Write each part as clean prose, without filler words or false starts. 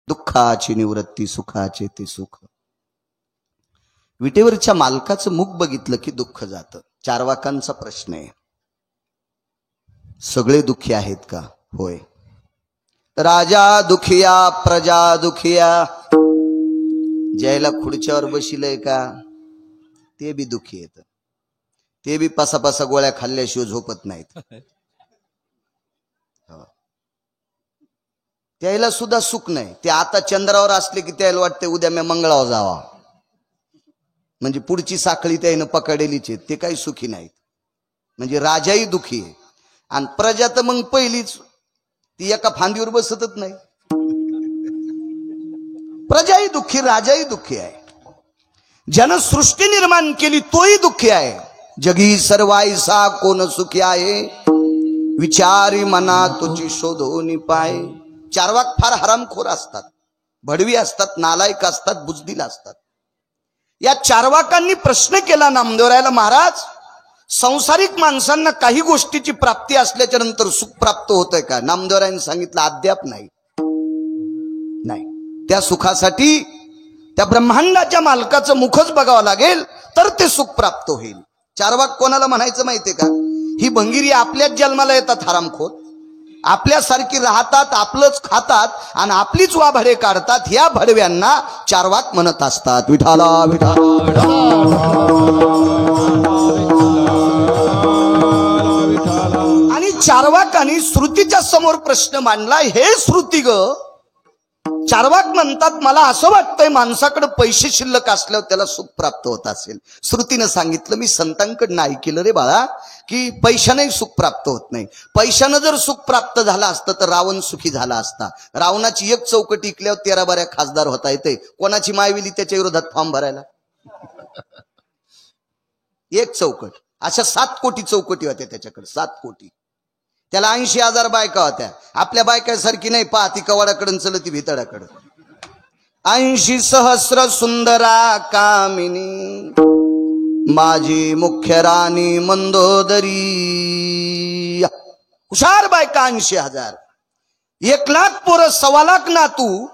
दुःखाची निवृत्ती सुखाचे ते सुख. विटेवरच्या मालकाचं मुख बघितलं की दुःख जातं. चारवाकांचा प्रश्न आहे, सगळे दुःखी आहेत का? होय. राजा दुखिया प्रजा दुखिया. ज्याला खुर्च्यावर बशिलय का ते बी दुखी येत. ते बी पासा गोळ्या खाल्ल्याशिवाय झोपत नाहीत. त्याला सुद्धा सुख नाही. ते आता चंद्रावर असले की त्याला वाटते उद्या मी मंगळावर जावा, म्हणजे पुढची साखळी त्यानं पकडलेलीच आहे. ते काही सुखी नाहीत. म्हणजे राजाही दुखी आहे आणि प्रजा तर मग पहिलीच ती एका फांदीवर बसतच नाही. प्रजाही दुःखी, राजाही दुःखी आहे. ज्यानं सृष्टी निर्माण केली तोही दुःखी आहे. जगी सर्वायसा कोण सुखी आहे, विचारी मना तुझी शोधोनी पाय. चारवाक फार हरामखोर असतात, भडवी असतात, नालायक असतात, बुजदिल असतात. या चारवाकांनी प्रश्न केला नामदेवरायाला, महाराज संसारिक माणसांना काही गोष्टीची प्राप्ती असल्याच्या नंतर सुख प्राप्त होतंय का? नामदेवरायांनी सांगितलं अद्याप नाही. त्या सुखासाठी त्या ब्रह्मांडाच्या मालकाचं मुखच बघावं लागेल तर ते सुख प्राप्त होईल. चारवाक कोणाला म्हणायचं माहितीये का? ही भंगिरी आपल्याच जन्माला येतात हरामखोर, आपल्यासारखी राहतात, आपलंच खातात आणि आपलीच वाभाडे काढतात. ह्या भडव्यांना चारवाक म्हणत असतात. विठाला विठाला. आणि चारवाकांनी श्रुतीच्या समोर प्रश्न मांडला, हे श्रुती ग. चारवाक म्हणतात मला असं वाटतंय माणसाकडे पैसे शिल्लक असल्यावर त्याला सुख प्राप्त होत असेल. श्रुतीनं सांगितलं मी संतांकडनं ऐकलं रे बाळा की पैशाने सुख प्राप्त होत नाही. पैशानं जर सुख प्राप्त झालं असतं तर रावण सुखी झाला असता. रावणाची एक चौकट ऐकल्यावर 13 बाऱ्या खासदार होता येते. कोणाची मायविली त्याच्या विरोधात फॉर्म भरायला? एक चौकट. अशा 7 कोटी चौकटी होत्या त्याच्याकडे, 7 कोटी. त्याला 80,000 बायका होत्या. आपल्या बायकासारखी नाही, पाहती कवाडाकडून चलती भितडाकडं. 80 सहस्र सुंदरा कामिनी, माझी मुख्य राणी मंदोदरी. हुशार बायका 80,000. 1,00,000 पोरं, 1,25,000 नातू,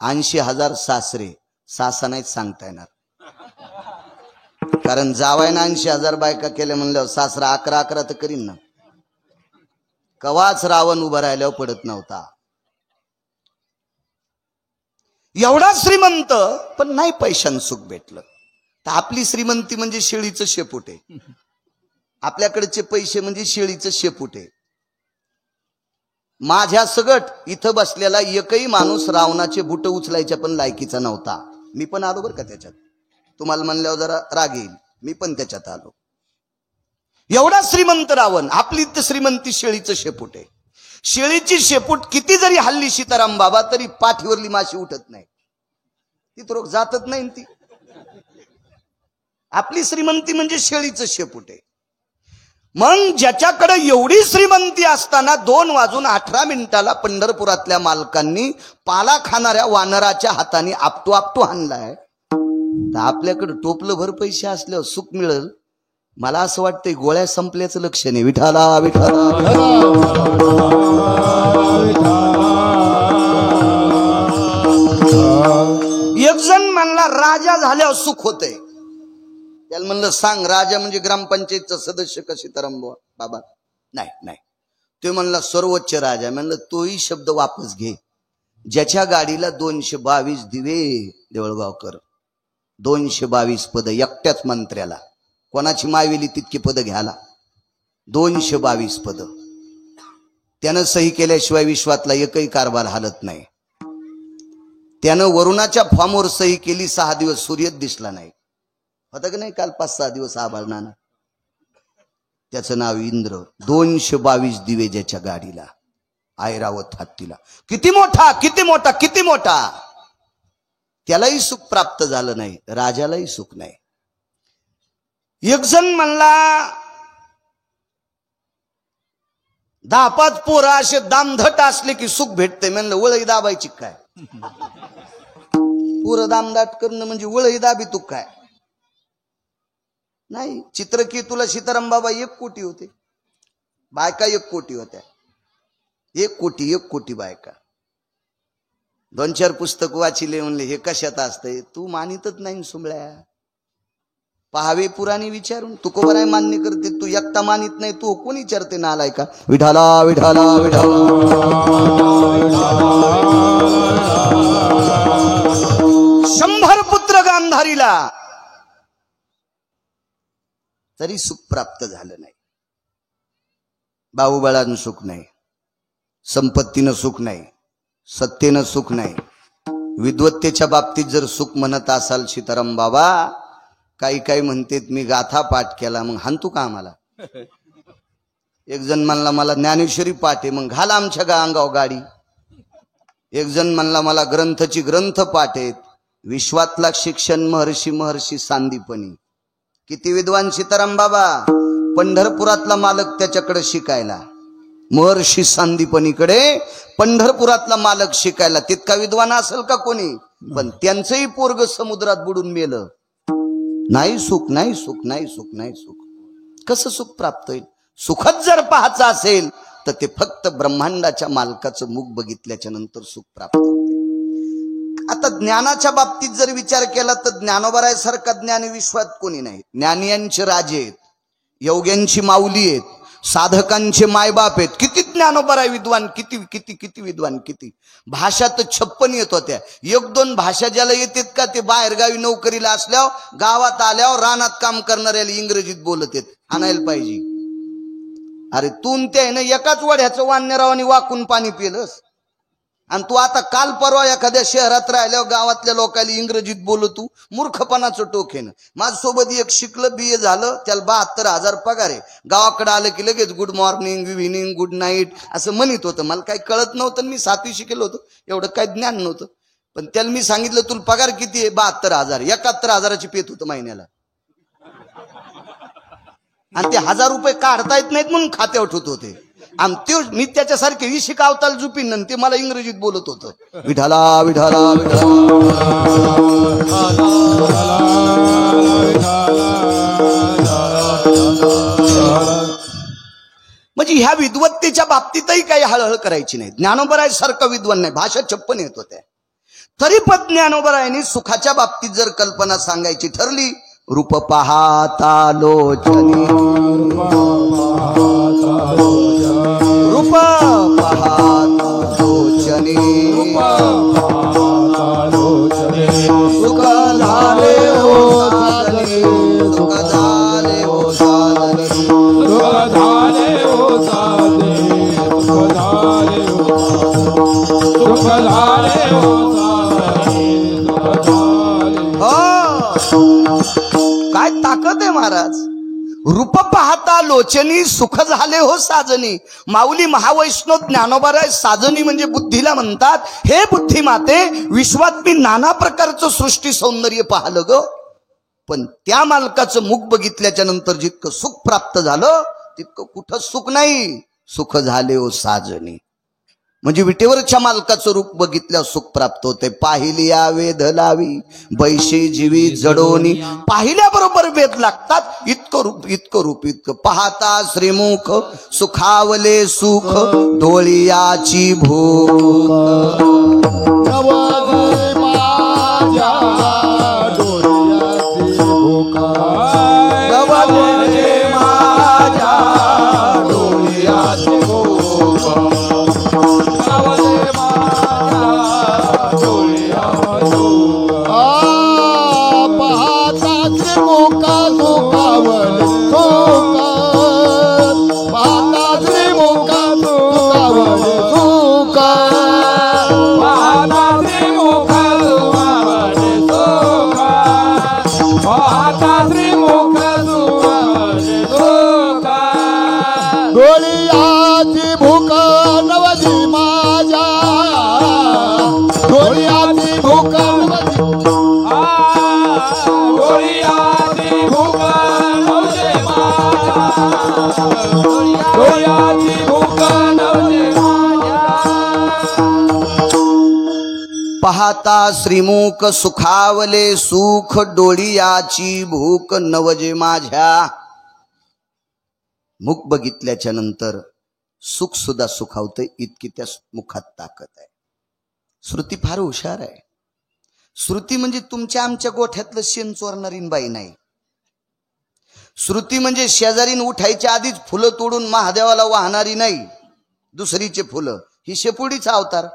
80,000 सासरे. सासा नाहीच सांगता येणार, कारण जावायना 80,000 बायका केल्या म्हणल्यावर सासरा 11 तर करीन ना. कवाच रावण उभा राहिल्यावर पडत नव्हता. एवढा श्रीमंत पण नाही पैशानं सुख भेटलं. तर आपली श्रीमंती म्हणजे शेळीचं शेपूट आहे. आपल्याकडचे पैसे म्हणजे शेळीचं शेपूट आहे. माझ्या सगट इथं बसलेला एकही माणूस रावणाचे बुट उचलायच्या पण लायकीचा नव्हता. मी पण आलो बरं का त्याच्यात. तुम्हाला म्हणल्यावर जरा राग येईल, मी पण त्याच्यात आलो. एवढा श्रीमंत रावण. आपली तर श्रीमंती शेळीचं शेपूट आहे. शेळीची शेपूट किती जरी हल्ली सीताराम बाबा तरी पाठीवरली माशी उठत नाही, ती तर जातच नाही ती. आपली श्रीमंती म्हणजे शेळीचं शेपूट आहे. मग ज्याच्याकडे एवढी श्रीमंती असताना 2:18 पंढरपुरातल्या मालकांनी पाला खाणाऱ्या वानराच्या हाताने आपटू आपटू हाणलाय, तर आपल्याकडे टोपलं भर पैसे असल्यावर सुख मिळेल? मला असं वाटतंय गोळ्या संपल्याचं लक्षण आहे. विठाला विठाला. एक जण म्हणला राजा झाल्यावर सुख होतंय. त्याला म्हणलं सांग, राजा म्हणजे ग्रामपंचायतचा सदस्य का सीताराम बाबा? नाही. ते म्हणला सर्वोच्च राजा. म्हणलं तोही शब्द वापस घे. ज्याच्या गाडीला 222 दिवे, देवळगावकर 222 पद एकट्याच मंत्र्याला, कोणाची मायविली तितकी पद घ्यायला 222 पद. त्यानं सही केल्याशिवाय विश्वातला एकही कारभार हालत नाही. त्यानं वरुणाच्या फॉर्मवर सही केली, 6 दिवस सूर्यच दिसला नाही. होता की नाही काल 5-6 दिवस आभाळनानं. त्याचं नाव इंद्र. 222 दिवे ज्याच्या गाडीला, ऐरावत हत्तीला. किती मोठा किती मोठा किती मोठा. त्यालाही सुख प्राप्त झालं नाही, राजालाही सुख नाही. एक जण म्हणला 10-5 पोरं असे दामधट असले की सुख भेटते. म्हणलं वळई दाबायची काय? पोरं दामदाट करणं म्हणजे वळई दाबी तू काय? नाही. चित्रकेतूला सीताराम बाबा 1 कोटी होते, बायका 1 कोटी होत्या. 1 कोटी बायका. 2-4 पुस्तक वाचिले, म्हणले हे कशात असतंय? तू मानितच नाही सुंबळ्या. पहावे पुराणी विचारून तुकोबराय मान्य करते, तू एकटा मानित नाही, तू कोण विचारते नालाय का? विठाला विठाला विठाला 100 पुत्र गांधारीला, तरी सुख प्राप्त झालं नाही. बाहुबळानं सुख नाही, संपत्तीनं सुख नाही, सत्तेनं सुख नाही. विद्वत्तेच्या बाबतीत जर सुख म्हणत असाल सीताराम बाबा, काही म्हणतेत मी गाथा पाठ केला, मग हानतू का आम्हाला? एक जण म्हणला मला ज्ञानेश्वरी पाठ आहे, मग घाला आमच्या अंगावर गाडी. एक जण म्हणला मला ग्रंथ पाठ आहेत. विश्वातला शिक्षण महर्षी सांदीपनी. किती विद्वान सीताराम बाबा. पंढरपुरातला मालक त्याच्याकडे शिकायला, महर्षी सांदीपनीकडे पंढरपुरातला मालक शिकायला. तितका विद्वान असेल का कोणी? पण त्यांचंही पोरग समुद्रात बुडून मेलं. नाही सुख, नाही सुख, नाही सुख, नाही सुख. कसं सुख प्राप्त होईल? सुखच जर पाहायचं असेल तर ते फक्त ब्रह्मांडाच्या मालकाचं मुख बघितल्याच्या नंतर सुख प्राप्त होते. आता ज्ञानाच्या बाबतीत जर विचार केला तर ज्ञानोबरायसारखा ज्ञानी विश्वात कोणी नाही. ज्ञानियांचे राजे आहेत, योग्यांची माऊली आहेत, साधकांचे मायबाप आहेत. किती ज्ञानोबराय विद्वान, किती किती किती विद्वान, किती. भाषा तर 56 येत होत्या. 1-2 भाषा ज्याला येतात का ते बाहेरगावी नोकरीला असल्यावर, गावात आल्यावर रानात काम करणाऱ्याला इंग्रजीत बोलत येत. आणायला पाहिजे. अरे तू ते ना एकाच वड्याचं वान्यरावानी वाकून पाणी पिलंस, आणि तू आता काल परवा एखाद्या शहरात राहिल्यावर गावातल्या लोकांना इंग्रजीत बोलतो. मूर्खपणाचं टोकेनं. माझ्यासोबत एक शिकलं, BA झालं, त्याला 72,000 पगार आहे. गावाकडे आलं की लगेच good morning, evening, good night असं म्हणत होतं. मला काही कळत नव्हतं, मी 7वी शिकेल होतो, एवढं काही ज्ञान नव्हतं. पण त्याला मी सांगितलं तुला पगार किती आहे? 72,000. 71,000ची पेत होतं महिन्याला. आणि ते 1000 रुपये काढता येत नाहीत म्हणून खात्यावर ठेवत होते. आणि ते मी त्याच्यासारखे 20 कावताल जुपिन, ते मला इंग्रजीत बोलत होतं. विठाला विठाला विठाला. म्हणजे ह्या विद्वत्तेच्या बाबतीतही काही हळहळ करायची नाही. ज्ञानोबराय सारखं विद्वान नाही. भाषा 56 येत होत्या. तरी पण ज्ञानोबरायांनी सुखाच्या बाबतीत जर कल्पना सांगायची ठरली, रूप पाहता लोचनी, रूप पाहता लोचनी, सुख झाले हो साधनी, सुख झाले हो साधनी, सुख झाले हो साधनी, सुख झाले हो, सुख झाले हो साधनी, सुख झाले. काय ताकद आहे महाराज. रूप पाहता लोचनी, सुख झाले हो साजनी. माऊली महावैष्णव ज्ञानोबराय साजनी म्हणजे बुद्धीला म्हणतात. हे बुद्धिमाते, विश्वात मी नाना प्रकारचं सृष्टी सौंदर्य पाहिलं ग, पण त्या मालकाचं मुख बघितल्याच्या नंतर जितकं सुख प्राप्त झालं तितकं कुठं सुख नाही. सुख झाले हो साजनी म्हणजे विटेवरच्या मालकाचं रूप बघितल्या सुख प्राप्त होते. पाहिल्या वेध लावी बैशी जीवी जडोनी. पाहिल्याबरोबर वेध लागतात. इतकं रूप, इतकं रूप, इतकं. पाहता श्रीमुख सुखावले सुख डोळियाची भूक. पाहता श्रीमुख सुखावले सुख डोळियाची भूक नवजे माझ्या. मुख बघितल्याच्या नंतर सुख सुद्धा सुखावते, इतकी त्या मुखात ताकद आहे. श्रुती फार हुशार आहे. श्रुती म्हणजे तुमच्या आमच्या गोठ्यातलं शेण चोरणारी बाई नाही. श्रुती म्हणजे शेजारीन उठायच्या आधीच फुलं तोडून महादेवाला वाहणारी नाही, दुसरीचे फुलं. ही शेपुडीचा अवतार.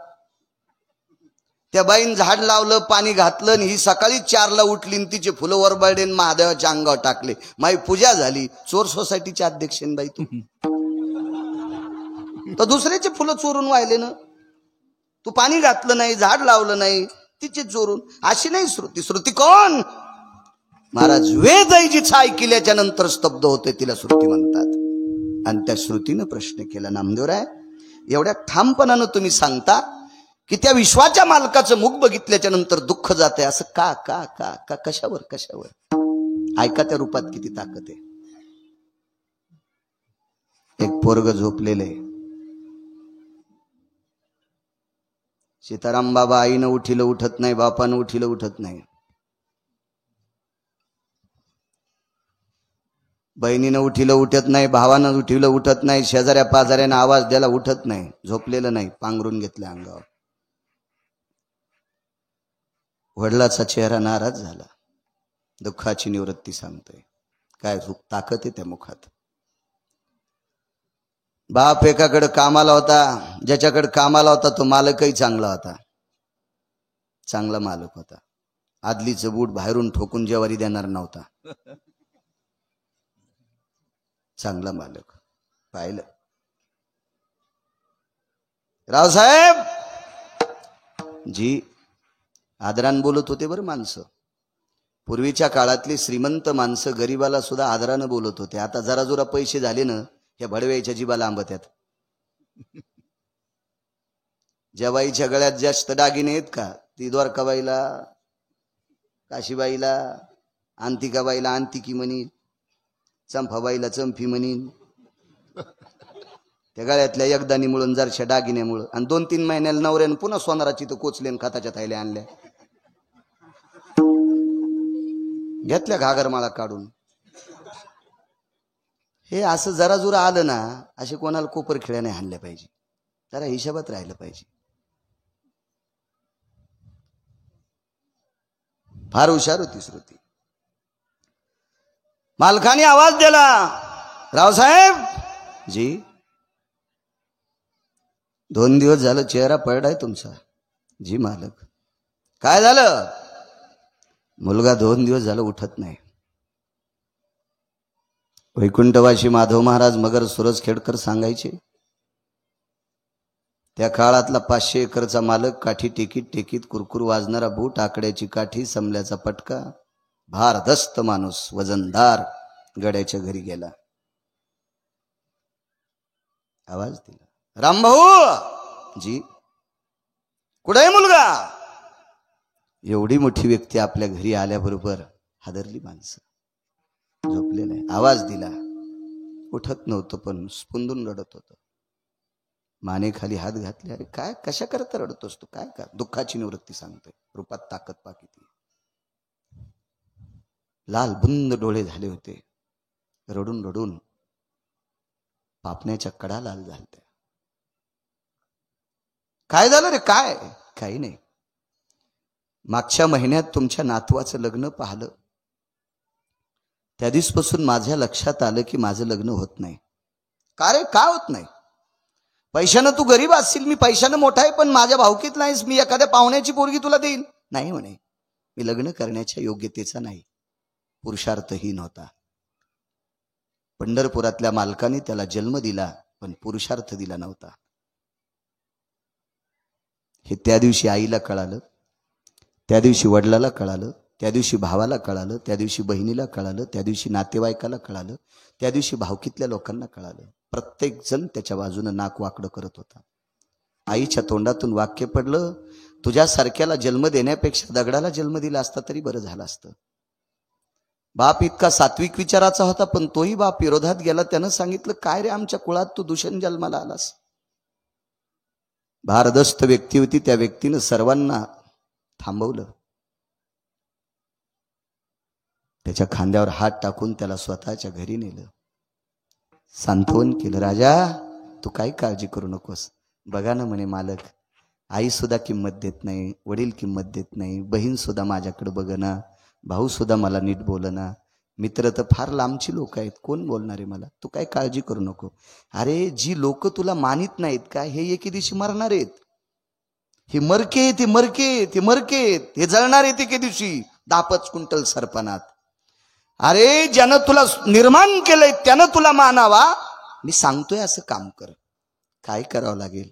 त्या बाईन झाड लावलं, पाणी घातलं, आणि ही सकाळी 4ला उठली आणि तिचे फुलं वरबळडेन महादेवाच्या अंगावर टाकले. माई पूजा झाली. चोर सोसायटीचे अध्यक्षेन बाई तू. तर दुसऱ्याचे फुलं चोरून वाहिले ना. तू पाणी घातलं नाही, झाड लावलं नाही, तिचे चोरून. अशी नाही श्रुती. श्रुती कोण? महाराज वेदही जिचा ऐकल्याच्या नंतर स्तब्ध होते तिला श्रुती म्हणतात. आणि त्या श्रुतीनं प्रश्न केला, नामदेवराय एवढ्या ठामपणानं तुम्ही सांगता की त्या विश्वाच्या मालकाचं मुख बघितल्याच्या नंतर दुःख जाते, असं का का का का कशावर कशावर? ऐका त्या रूपात किती ताकद आहे. एक पोरग झोपलेले. सीताराम बाबा आईनं उठिलं उठत नाही, बापानं उठिलं उठत नाही, बहिणीनं उठिलं उठत नाही, भावानं उठिलं उठत नाही, शेजाऱ्या पाजाऱ्यानं आवाज द्यायला उठत नाही, झोपलेलं नाही, पांघरून घेतलं अंगावर. वडिलाचा चेहरा नाराज झाला. दुःखाची निवृत्ती सांगतोय. काय ताकद आहे त्या मुखात. बाप एकाकडे कामाला होता, ज्याच्याकडे कामाला होता तो मालकही चांगला होता, चांगला मालक होता. आदलीचं बूट बाहेरून ठोकून जेवारी देणार नव्हता, चांगला मालक. पाहिलं रावसाहेब जी आदरान बोलत होते बरं माणसं. पूर्वीच्या काळातली श्रीमंत माणसं गरीबाला सुद्धा आदरानं बोलत होते. आता जरा जरा पैसे झाले ना, ह्या भडव्याच्या जीबाला आंबत्यात. ज्या बाईच्या गळ्यात जास्त दागिने आहेत का, ती द्वारकाबाईला, काशीबाईला, अंतिकाबाईला अंतिकी म्हणीन, चंपाबाईला चंपी म्हणीन. त्या गळ्यातल्या एकदानीमुळं जरशा दागिन्यामुळं. आणि 2-3 महिन्याला नवऱ्यानं पुन्हा सोनाराची तर कोचलेन खताच्या थैल्या आणल्या, घेतल्या घागरमाळा काढून. हे असं जरा जुरा आलं ना, असे कोणाला कोपर खिळ्या नाही हाणल्या पाहिजे, जरा हिशोबात राहिलं पाहिजे. फार हुशार होती श्रुती. मालकाने आवाज दिला, रावसाहेब जी 2 दिवस झालं चेहरा पडलाय तुमचा. जी मालक. काय झालं? मुलगा 2 दिवस झालं उठत नाही. वैकुंठवासी माधव महाराज मगर सुरजखेडकर सांगायचे, त्या काळातला 500 एकरचा मालक, काठी टेकीत टेकीत कुरकुर वाजणारा बूट, आकड्याची काठी, समल्याचा पटका, भारदस्त माणूस, वजनदार, गड्याच्या घरी गेला. आवाज दिला, रामभाऊ जी कुठे मुलगा? एवढी मोठी व्यक्ती आपल्या घरी आल्याबरोबर हादरली माणसं. झोपलेलं आहे. आवाज दिला, उठत नव्हतं पण स्पुंदून रडत होतं. मानेखाली हात घातले. अरे काय, कशा करता रडतोस तू? काय का? दुःखाची निवृत्ती सांगतोय. रूपात ताकद पा किती. लाल बुंद डोळे झाले होते. रडून रडून पापण्याच्या कडा लाल झालत्या. काय झालं रे? काय? काही नाही. मागच्या महिन्यात तुमच्या नातवाचं लग्न पाहिलं, त्या दिवसपासून माझ्या लक्षात आलं की माझं लग्न होत नाही. का रे? का होत नाही? पैशानं तू गरीब असशील, मी पैशानं मोठा आहे, पण माझ्या भावकीत नाहीस. मी एखाद्या पाहुण्याची पोरगी तुला देईन. नाही म्हणे, मी लग्न करण्याच्या योग्यतेचा नाही, पुरुषार्थहीन होता. पंढरपुरातल्या मालकाने त्याला जन्म दिला पण पुरुषार्थ दिला नव्हता. हे त्या दिवशी आईला कळालं, त्या दिवशी वडिलाला कळालं, त्या दिवशी भावाला कळालं, त्या दिवशी बहिणीला कळालं, त्या दिवशी नातेवाईकाला कळालं, त्या दिवशी भावकीतल्या लोकांना कळालं. प्रत्येक जण त्याच्या बाजूनं नाक वाकडं करत होता. आईच्या तोंडातून वाक्य पडलं, तुझ्यासारख्याला जन्म देण्यापेक्षा दगडाला जन्म दिला असता तरी बरं झालं असतं. बाप इतका सात्विक विचाराचा होता, पण तोही बाप विरोधात गेला. त्यानं सांगितलं, काय रे, आमच्या कुळात तू दूषण जन्माला आलास. भारदस्त व्यक्ती होती, त्या व्यक्तीनं सर्वांना थांबवलं. त्याच्या खांद्यावर हात टाकून त्याला स्वतःच्या घरी नेलं, सांत्वन केलं. राजा, तू काही काळजी करू नकोस. बघा ना म्हणे मालक, आई सुद्धा किंमत देत नाही, वडील किंमत देत नाही, बहीण सुद्धा माझ्याकडे बघना, भाऊ सुद्धा मला नीट बोलना, मित्र तर फार लांबची लोक आहेत, कोण बोलणार आहे मला, तू काय काळजी करू नको. अरे जी लोक तुला मानित नाहीत का, हे एके दिवशी मरणार आहेत. हे मरके ते मरके ते मरके हे जळणार आहेत एके दिवशी 10-5 क्विंटल सरपणात. अरे ज्यानं तुला निर्माण केलंय त्यानं तुला मानावा. मी सांगतोय असं काम कर. काय करावं लागेल,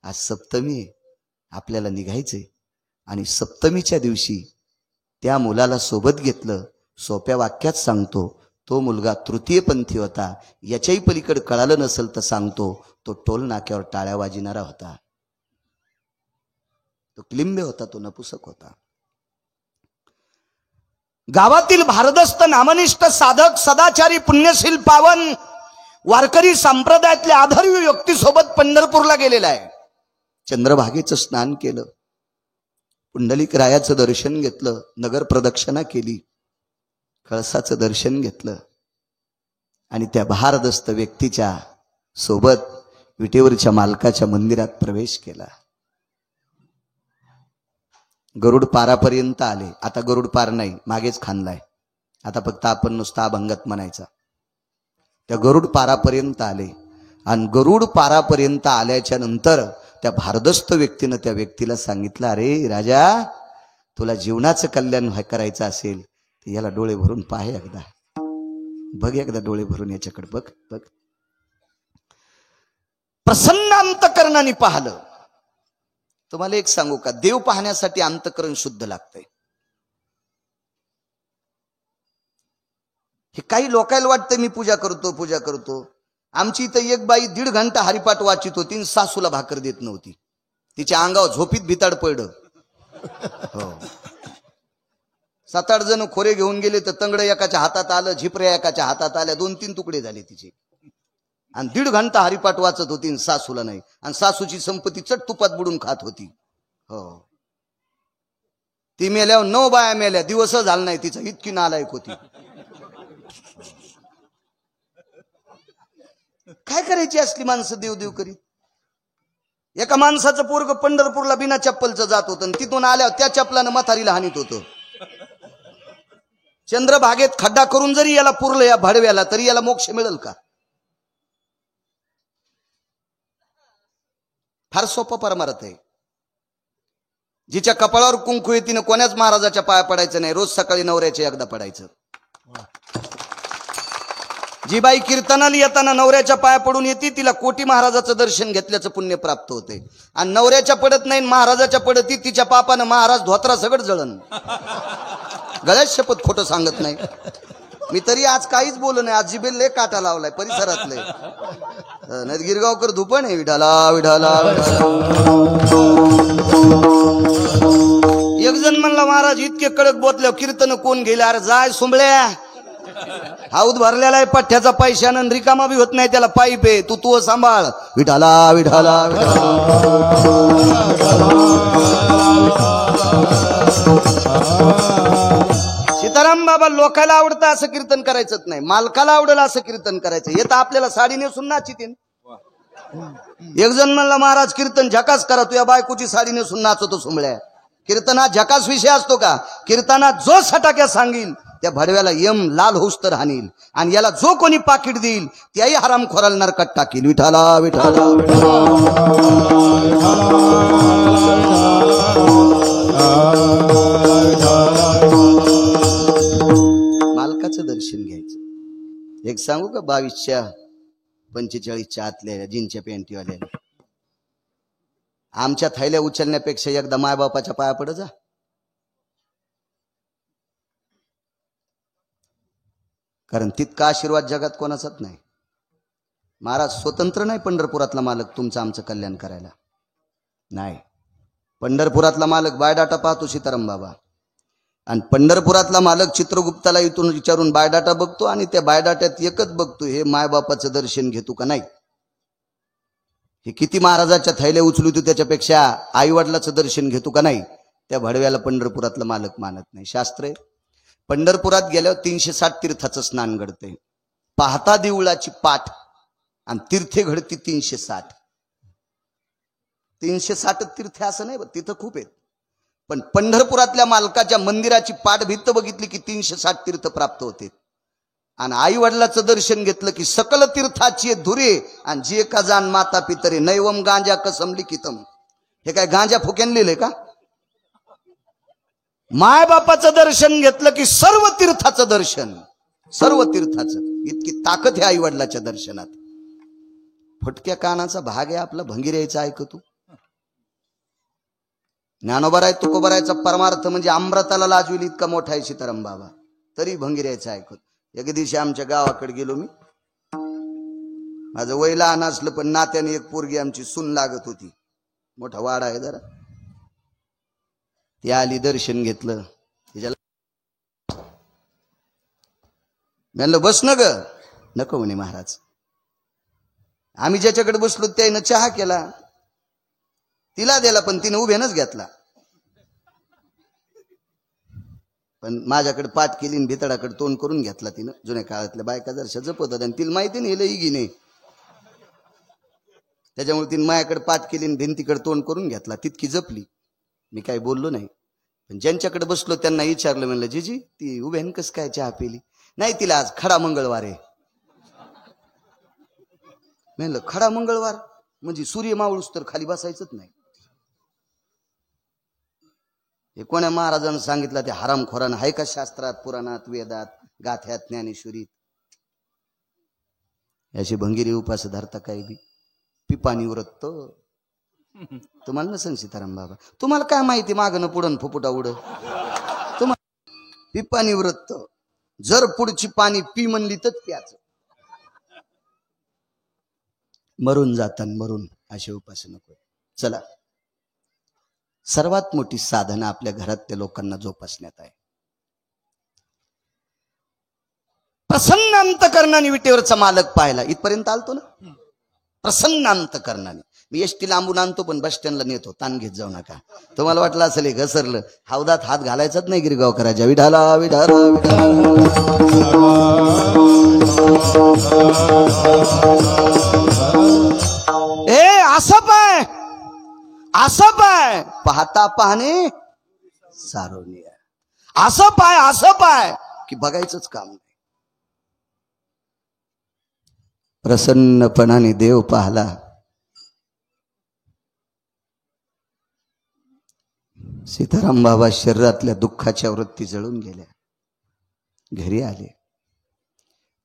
आज सप्तमी आहे, आपल्याला निघायचंय. आणि सप्तमीच्या दिवशी त्या मुलाला सोबत घेतलं. सोप्या वाक्यात सांगतो, तो मुलगा तृतीयपंथी होता. याच्याही पलीकडे कळालं नसेल तर सांगतो, तो टोल नाक्यावर टाळ्या वाजविणारा होता, तो क्लिंबे होता, तो नपुसक होता. गावातील भारदस्त नामनिष्ठ साधक सदाचारी पुण्यशील पावन वारकरी संप्रदायातले आधारवी व्यक्तीसोबत पंढरपूरला गेलेला आहे. चंद्रभागेचं स्नान केलं, पुंडलिक रायाचं दर्शन घेतलं, नगर प्रदक्षिणा केली, कळसाचं दर्शन घेतलं आणि त्या भारदस्त व्यक्तीच्या सोबत विटेवरच्या मालकाच्या मंदिरात प्रवेश केला. गरुड पारापर्यंत आले. आता गरुड पार नाही, मागेच खांदलाय. आता फक्त आपण नुसता अभंगात म्हणायचा. त्या गरुड पारापर्यंत आले आणि गरुड पारापर्यंत आल्याच्या नंतर त्या भारदस्त व्यक्तीनं त्या व्यक्तीला सांगितलं, अरे राजा, तुला जीवनाचं कल्याण करायचं असेल तर याला डोळे भरून पाह एकदा, बघ एकदा डोळे भरून याच्याकडे बघ बघ. प्रसन्न अंतकरणाने पाहलं. तुम्हाला एक सांगू का, देव पाहण्यासाठी अंतकरण शुद्ध लागतंय. हे काही लोकांना वाटतं मी पूजा करतो पूजा करतो. आमची इथं एक बाई 1.5 घंटा हरिपाठ वाचित होती आणि सासूला भाकर देत नव्हती. तिच्या अंगावर झोपीत भिताड पडलं. हो, 7-8 जण खोरे घेऊन गेले तर तंगड एकाच्या हातात आलं, झिपऱ्या एकाच्या हातात आल्या, 2-3 तुकडे झाले तिचे. आणि 1.5 घंटा हरिपाठ वाचत होती आणि सासूला नाही. आणि सासूची संपत्ती चट तुपात बुडून खात होती. हो, ती मेल्यावर 9 बाया मेल्या, दिवस झाला नाही तिचा, इतकी नालायक होती. काय करायची असली माणसं देव देव करीत. एका माणसाचं पोरग पंढरपूरला बिना चप्पलचं जात होतं, तिथून आल्यावर त्या चप्पलानं म्हातारीला हानीत होतं. चंद्रभागेत खड्डा करून जरी याला पुरलं या भडव्याला, तरी याला मोक्ष मिळेल का? फार सोपा परमार्थ आहे. जिच्या कपाळावर कुंकू आहे तिनं कोणाच महाराजाच्या पाया पडायचं नाही, रोज सकाळी नवऱ्याच्या एकदा पडायचं. जी बाई कीर्तनाला येताना नवऱ्याच्या पाया पडून येते तिला कोटी महाराजाचं दर्शन घेतल्याचं पुण्य प्राप्त होते. आणि नवऱ्याच्या पडत नाही, महाराजाच्या पडती, तिच्या पापानं महाराज धोत्रा सगळं जळण. गळ्यात शपथ खोटं सांगत नाही मी. तरी आज काहीच बोललो नाही. आज जिबेल लय काटा लावलाय परिसरातले. नाही गिरगावकर धुपण आहे, विठाला विठाला. एक जण म्हणला, महाराज इतके कडक बोतल्यावर कीर्तन कोण गेले? अरे जाय सुंबळ्या, हाऊद भरलेला आहे पठ्ठ्याचा पैशानं, रिकामा बी होत नाही, त्याला पाईप आहे, तू सांभाळ. विठाला विठाला. सीताराम बाबा, लोकाला आवडतं असं कीर्तन करायचंच नाही, मालकाला आवडेल असं कीर्तन करायचं. हे तर आपल्याला साडी नेसून नाचित. एक जण म्हणला, महाराज कीर्तन झकास करा, तू या बायकोची साडी नेसून नाचतो सुंबळ्या. कीर्तनात झकास विषय असतो का? कीर्तनात जो सटाक्या सांगील त्या भडव्याला यम लाल होऊस तर हानील, आणि याला जो कोणी पाकिट देईल त्याही हरामखोराला नरकात टाकील. विठाला विठाला. मालकाचं दर्शन घ्यायचं. एक सांगू का, 22च्या 45च्या आतल्या जीनच्या पॅन्टीवाल्या आमच्या थैल्या उचलण्यापेक्षा एकदा मायबापाच्या पाया पड जा. कारण तितका आशीर्वाद जगात कोणाचाच नाही. महाराज स्वतंत्र नाही पंढरपुरातला मालक तुमचं आमचं कल्याण करायला. नाही, पंढरपुरातला मालक बायोडाटा पाहतो सीताराम बाबा, आणि पंढरपुरातला मालक चित्रगुप्ताला इथून विचारून बायोडाटा बघतो, आणि त्या बायोडाट्यात एकच बघतो, हे मायबापाचं दर्शन घेतो का नाही. हे किती महाराजाच्या थैल्या उचलू तू, त्याच्यापेक्षा आई वडिलाचं दर्शन घेतो का नाही. त्या भडव्याला पंढरपुरातला मालक मानत नाही. शास्त्र आहे, पंढरपुरात गेल्यावर 360 तीर्थाचं स्नान घडते. पाहता देवळाची पाठ आणि तीर्थे घडती 360. 360 तीर्थ असं नाही, तिथं खूप आहेत, पण पंढरपुरातल्या मालकाच्या मंदिराची पाठभित्त बघितली की 360 तीर्थ प्राप्त होते. आणि आई वडिलाचं दर्शन घेतलं की सकल तीर्थाची धुरे आणि जे का जाण माता पितरे नैवम गांजा कसम लिखितम. हे काय गांजा फुक्यान लिहिलंय का? माय बापाचं दर्शन घेतलं की सर्व तीर्थाचं दर्शन, सर्व तीर्थाचं. इतकी ताकद आहे आई वडिलाच्या दर्शनात. फुटक्या कानाचा भाग आहे आपला भंगिरायचा ऐकतो. ज्ञानोबराय तुकोबरायचा परमार्थ म्हणजे अमृताला लाजविल इतका मोठा आहे सीताराम बाबा, तरी भंगिरायचा ऐकतो. एक दिवशी आमच्या गावाकडे गेलो मी, माझं वय लहान असलं पण नात्याने एक पोरगी आमची सून लागत होती, मोठा वाडा आहे जरा. ती आली, दर्शन घेतलं, तिच्याला म्हणलं बस न ग. नको म्हणे महाराज. आम्ही ज्याच्याकडे बसलो त्यानं चहा केला, तिला दिला पण तिने उभ्यानच घेतला. पण माझ्याकडे पाठ केली आणि भितडाकडे तोंड करून घेतला तिनं. जुन्या काळातल्या बायका जरशा जपत आणि तिला माहिती नाही हिला इगी नाही, त्याच्यामुळे तिने माझ्याकडे पाठ केली आणि भिंतीकडे तोंड करून घेतला. तितकी जपली. मी काही बोललो नाही. पण ज्यांच्याकडे बसलो त्यांना विचारलं, म्हणलं जीजी ती उभ्यान कस काय चहा पिली? नाही, तिला आज खडा मंगळवार आहे. म्हणलं खडा मंगळवार म्हणजे सूर्य मावळूस तर खाली बसायचंच नाही. हे कोण्या महाराजांना सांगितलं? ते हरामखोरानं आहे का शास्त्रात, पुराणात, वेदात, गाथ्यात, ज्ञानेश्वरीत? याची भंगिरी उपास धरता काय बी पिपाणी व्रत. तुम्हाला नसेल सीताराम बाबा, तुम्हाला काय माहिती मागणं पुढं फुफुटा उड. तुम्हाला पिपाणी व्रत, जर पुढची पाणी पी म्हणली तर प्याच, मरून जातान मरून. असे उपास नको. चला, सर्वात मोठी साधना आपल्या घरातल्या लोकांना जोपासण्यात आहे. प्रसन्न अंतकरणाने विटेवरचा मालक पाहिला. इथपर्यंत आलतो ना? प्रसन्न अंतकरणाने. मी एसटी लांबून आणतो पण बस स्टँडला नेतो, ताण घेत जाऊ नका. तुम्हाला वाटलं असेल हे घसरलं, हौदात हात घालायचाच नाही गिरगावकराच्या. विठाला विठाला ए असं पाय, असं पाय, पाहता पाहणे सारोनी. असं पाय, असं पाय की बघायचंच काम नाही. प्रसन्नपणाने देव पाहला. सीताराम बाबा शरीरातल्या दुःखाच्या वृत्ती जळून गेल्या. घरी आले.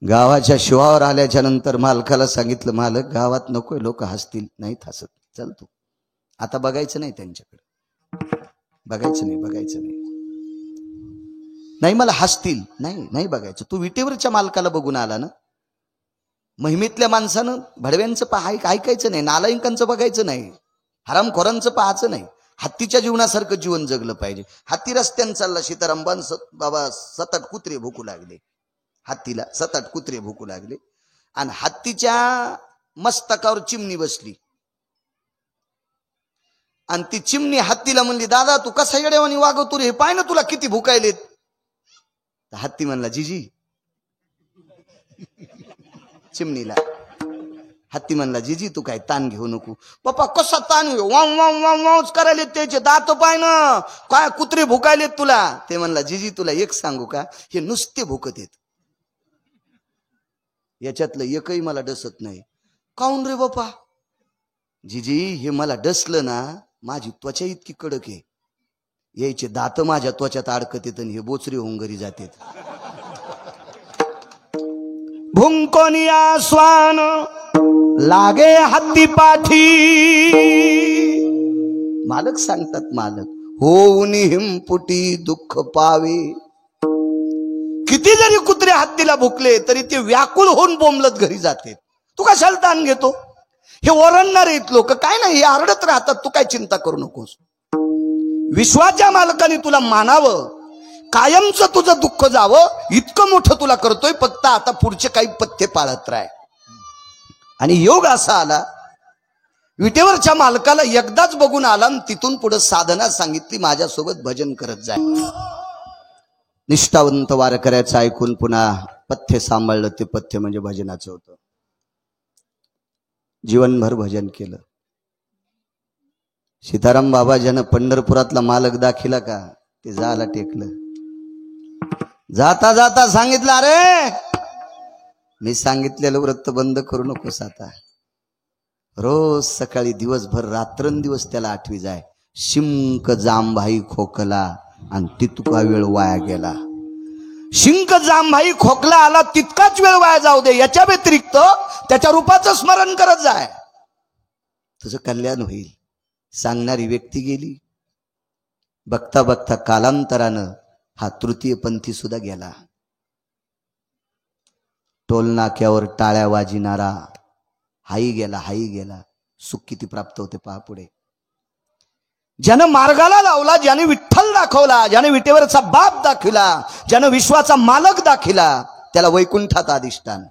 गावाच्या शिवावर आल्याच्या नंतर मालकाला सांगितलं, मालक गावात नकोय, लोक हसतील. नाही हसत, चल तू आता. बघायचं नाही त्यांच्याकडे, बघायचं नाही, बघायचं नाही. नाही मला हसतील, नाही नाही बघायचं. तू विटेवरच्या मालकाला बघून आला ना. महिमेतल्या माणसानं भडव्यांचं ऐकायचं नाही, नालायकांचं बघायचं नाही, हरामखोरांचं पाहायचं नाही. हत्तीच्या जीवनासारखं जीवन जगलं पाहिजे. हत्ती रस्त्यानं चालला, सीताराम बाबा 7-8 कुत्रे भुकू लागले. हत्तीला 7-8 कुत्रे भुकू लागले आणि हत्तीच्या मस्तकावर चिमणी बसली आणि ती चिमणी हत्तीला म्हणली, दादा तू कसा येड्यावानी वागवतो रे, पाय ना तुला किती भुकायलेत. हत्ती म्हणला, जीजी. चिमणीला हत्ती म्हणला, जीजी तू काय ताण घेऊ नको. पप्पा कसा ताण घेऊ, वाव वाव वाव वावच करायलेत त्याचे दात, पाय ना काय कुत्रे भुकायलेत तुला. ते म्हणला, जीजी तुला एक सांगू का, हे नुसते भुकत आहेत, याच्यातलं एकही मला डसत नाही. काऊन रे बापा? जीजी हे मला डसलं ना, माझी त्वचा इतकी कडक आहे, यायचे दात माझ्या त्वचात अडकत येत आणि हे बोचरे होऊन घरी जातात. भुंकोनिया स्वान लागे हत्ती पाठी. मालक सांगतात, मालक होऊन हिमपुटी दुःख पावे. किती जरी कुत्रे हत्तीला भुकले तरी ते व्याकुळ होऊन बोंबलत घरी जाते. तू कशाला ताण घेतो? हे ओरडणार आहेत लोक, काय नाही, हे आरडत राहतात, तू काय चिंता करू नकोस. विश्वाच्या मालकाने तुला मानावं, कायमचं तुझं दुःख जावं, इतकं मोठं तुला करतोय. फक्त आता पुढचे काही पथ्य पाळत राह. आणि योग असा आला, विटेवरच्या मालकाला एकदाच बघून आला आणि तिथून पुढे साधना सांगितली, माझ्यासोबत भजन करत जाय. निष्ठावंत वारकऱ्याचं ऐकून पुन्हा पथ्य सांभाळलं. ते पथ्य म्हणजे भजनाचं होतं. जीवनभर भजन केलं. सीताराम बाबा ज्यानं पंढरपुरातला मालक दाखिला का ते झाला टेकलं. जाता जाता सांगितलं, अरे मी सांगितलेलं व्रत बंद करू नकोस. आता रोज सकाळी दिवसभर रात्रंदिवस त्याला आठवी जाय. शिंक जांभाई खोकला आणि तितका वेळ वाया गेला. शिंक जांभाई खोकला आला तितकाच वेळ वाया जाऊ दे, याच्या व्यतिरिक्त त्याच्या रूपाचं स्मरण करत जाय, तुझं कल्याण होईल. सांगणारी व्यक्ती गेली. बघता बघता कालांतरानं हा तृतीय पंथी सुद्धा गेला. टोलनाक्यावर टाळ्या वाजिणारा हाई गेला, हाई गेला. सुख किती प्राप्त होते पहा पुढे. ज्यानं मार्गाला लावला, ज्याने विठ्ठल दाखवला, ज्याने विटेवरचा बाप दाखविला, ज्यानं विश्वाचा मालक दाखविला, त्याला वैकुंठात अधिष्ठान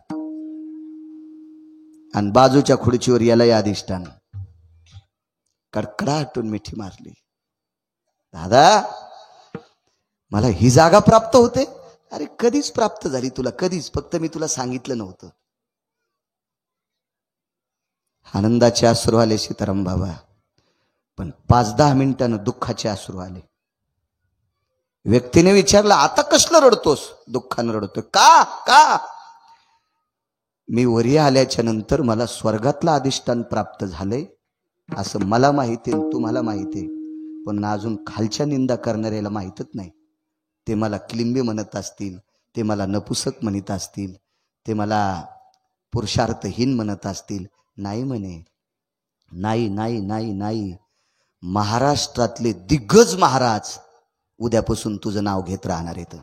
आणि बाजूच्या खुर्चीवर यालाही अधिष्ठान. कडकडाटून मिठी मारली. दादा मला ही जागा प्राप्त होते. अरे कधीच प्राप्त झाली तुला, कधीच, फक्त मी तुला सांगितलं नव्हतं. आनंदाचे अश्रू आले सीताराम बाबा, पण 5-10 मिनिटांनं दुःखाचे अश्रू आले. व्यक्तीने विचारलं, आता कसलं रडतोस? दुःखानं रडतोय का? का? मी वरी आल्याच्या नंतर मला स्वर्गातलं अधिष्ठान प्राप्त झालंय असं मला माहिती आहे, तुम्हाला माहिती आहे, पण अजून खालच्या निंदा करणाऱ्याला माहीतच नाही. ते मला क्लिंबी म्हणत असतील, ते मला नपुसक म्हणत असतील, ते मला पुरुषार्थहीन म्हणत असतील. नाही म्हणे, नाही नाही नाही नाही. महाराष्ट्रातले दिग्गज महाराज उद्यापासून तुझं नाव घेत राहणार आहेत.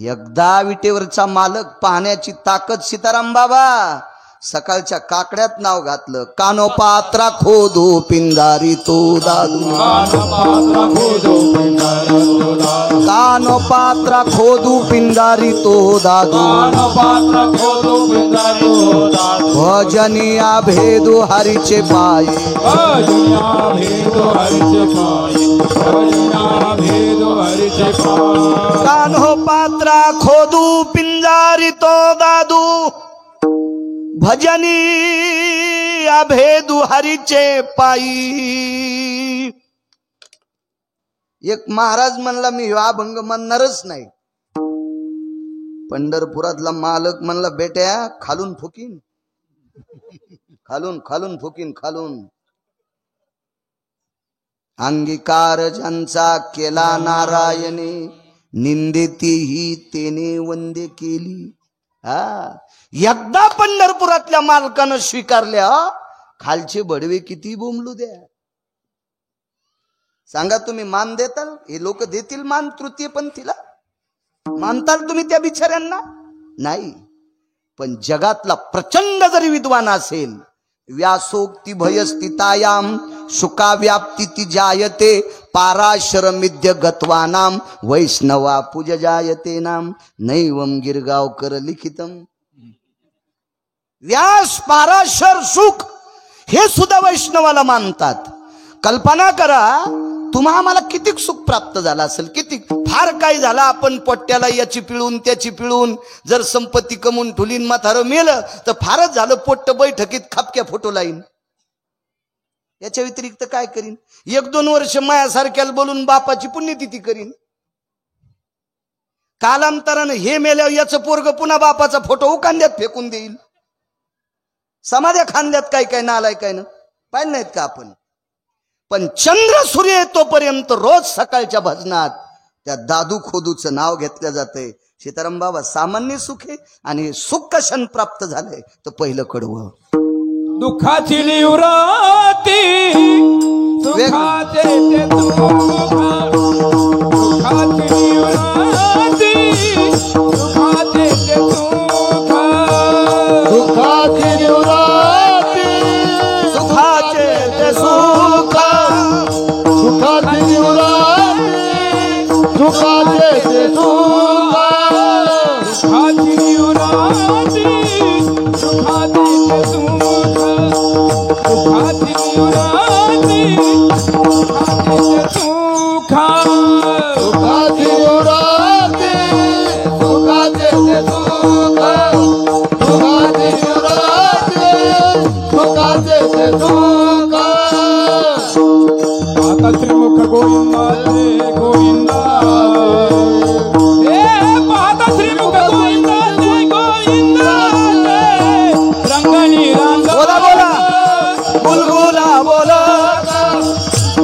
एकदा विटेवरचा मालक पाहण्याची ताकद सीताराम बाबा. सकाळच्या काकड्यात नाव घातलं. कानोपात्रा खोदू पिंगारी तो दादू, कानोपात्रा खोदू पिंगारी तो दादू, भजनिया भेदू हरीचे पायी, कानोपात्रा खोदू पिंजारी तो दादू, भजनी अभेदू हरीचे पायी. एक महाराज म्हणला, मी हा अभंग म्हणणारच नाही. पंढरपुरातला मालक म्हणला, बेट्या खालून फुकीन, खालून खालून फुकीन, खालून. अंगीकार ज्यांचा केला नारायणे, निंदेतीही तेने वंदे केली. एकदा पंढरपुरातल्या मालकानं स्वीकारल्या, खालचे बडवे किती बोंबलू द्या. सांगा तुम्ही मान देताल? हे लोक देतील मान तृतीय पंथीला? मानताल तुम्ही त्या बिचाऱ्यांना? नाही. पण जगातला प्रचंड जरी विद्वान असेल, व्यासोक्ती भयस्थितायाम शुका व्याप्ती जायते, पाराशरमिद्य गत्वानाम वैष्णवा पूज जायते नाम, नैवम गिरगावकर लिखितम. व्यास, पाराशर, सुख हे सुद्धा वैष्णवाला मानतात. कल्पना करा, तुम्हा आम्हाला किती सुख प्राप्त झालं असेल, किती फार काय झालं. आपण पोट्याला याची पिळून त्याची पिळून जर संपत्ती कमवून ठुलीन म्हातारं मेलं तर फारच झालं. पोट्ट बैठकीत खापक्या फोटो लाईन. याच्या व्यतिरिक्त काय करीन? 1-2 वर्ष मायासारख्याला बोलून बापाची पुण्यतिथी करीन. कालांतरानं हे मेल्यावर याचं पोरग पुन्हा बापाचा फोटो उकांद्यात फेकून देईल. समाध्या खांद्यात काय काय नालाय काय ना पाहिलं नाहीत का आपण? पण चंद्र सूर्य तोपर्यंत रोज सकाळच्या भजनात त्या दादू खोदूचं नाव घेतलं जातंय. सीताराम बाबा सामान्य सुख आहे, आणि सुख कशान प्राप्त झालंय तर पहिलं कडवं. दुःखाची निवृत्ती सुखाचे ते दुःख, दुःखाची निवृत्ती सुखाचे ते दुःख, दुःखाची निवृत्ती सुखाचे ते सुख, सुखाची निवृत्ती सुखाचे ते सुख, दुःखाची निवृत्ती सुखाचे ते सुख, दुःखाची निवृत्ती सुखाचे ते सुख, सुखाची निवृत्ती सुखाचे ते सुख, सुखाची निवृत्ती सुखाचे ते सुख. पाहता श्रीमुख गोविंदा जय गोविंदा हे पाहता श्रीमुख गोविंदा जय गोविंदा जय रंगणी रंग बोला बोला बुलबुला बोला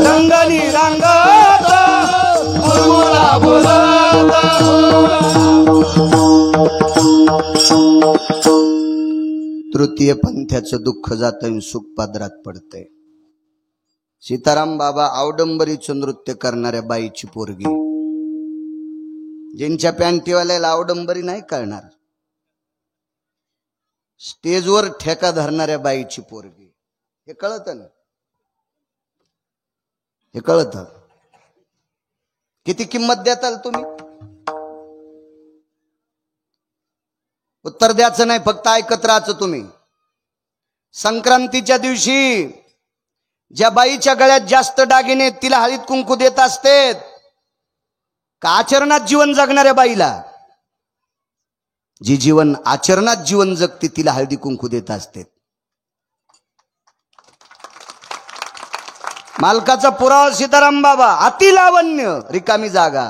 रंगनी रंगाता बुलबुला बोला तृतीय पंथ्याचं दुःख जातं सुख पदरात पडतंय. सीताराम बाबा आवडंबरीचं नृत्य करणाऱ्या बाईची पोरगी, ज्यांच्या पॅन्टीवाल्याला आवडंबरी नाही कळणार, स्टेजवर ठेका धरणाऱ्या बाईची पोरगी, हे कळतं ना, हे कळतं. किती किंमत देताल तुम्ही? उत्तर द्यायचं नाही, फक्त ऐकत राहायचं तुम्ही. संक्रांतीच्या दिवशी ज्या बाईच्या गळ्यात जास्त दागिने तिला हळीत कुंकू देत असते का आचरणात जीवन जगणाऱ्या बाईला? जी जीवन आचरणात जीवन जगते तिला हळदी कुंकू देत असते. मालकाचा पुरावा सीताराम बाबा, अति लावण्य रिकामी जागा,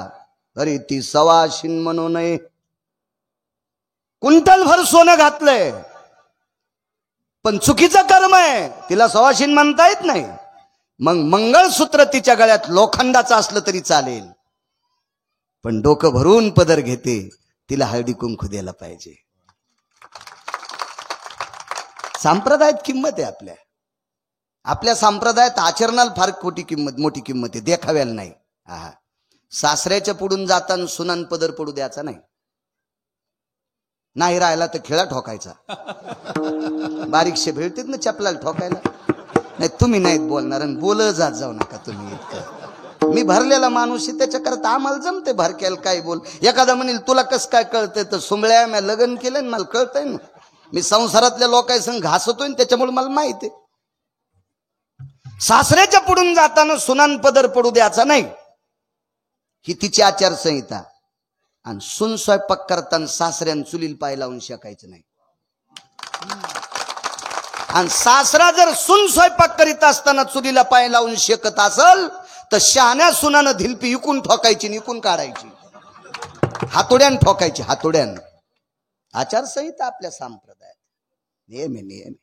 अरे ती सवाशीन म्हणू नये, कुंटल भर सोनं घातलंय पण चुकीचं कर्म आहे, तिला सवाशीन म्हणता येत नाही. मग मंगळसूत्र तिच्या गळ्यात लोखंडाचं असलं तरी चालेल, पण डोकं भरून पदर घेते, तिला हळदी कुंकू द्यायला पाहिजे. संप्रदायात किंमत आहे आपल्या. आपल्या संप्रदायात आचरणाला फार मोठी किंमत आहे, देखाव्याला नाही. सासऱ्याच्या पुढून जाताना सुनान पदर पडू द्यायचा नाही. नाही राहिला तर खेळा ठोकायचा. बारीकशे भेटतात ना चपलाला ठोकायला. नाही तुम्ही नाहीत बोलणार आणि बोल जाऊ नका तुम्ही इतकं. मी भरलेला माणूस आहे, त्याच्याकरता आम्हाला जमते भरक्याला काय बोल. एखादा म्हणेल तुला कसं काय कळतंय, तर सुंबळ्या मी लग्न केलं मला कळतंय ना, मी संसारातल्या लोकांसंग घासतोय त्याच्यामुळे मला माहिती आहे. सासऱ्याच्या पुढून जाताना सुनान पदर पडू द्यायचा नाही, ही तिची आचारसंहिता. आणि सुन स्वयंपाक करताना सासऱ्यानं चुलील पाय लावून शेकायचं नाही. आणि सासरा जर सुन स्वयंपाक करीत असताना चुलीला पाय लावून शेकत असल तर शहाण्या सुनानं धिलपी इकून ठोकायची, इकून काढायची, हातोड्यान ठोकायची, हातोड्यान. आचारसंहिता आपल्या संप्रदायात नेहमी नेहमी.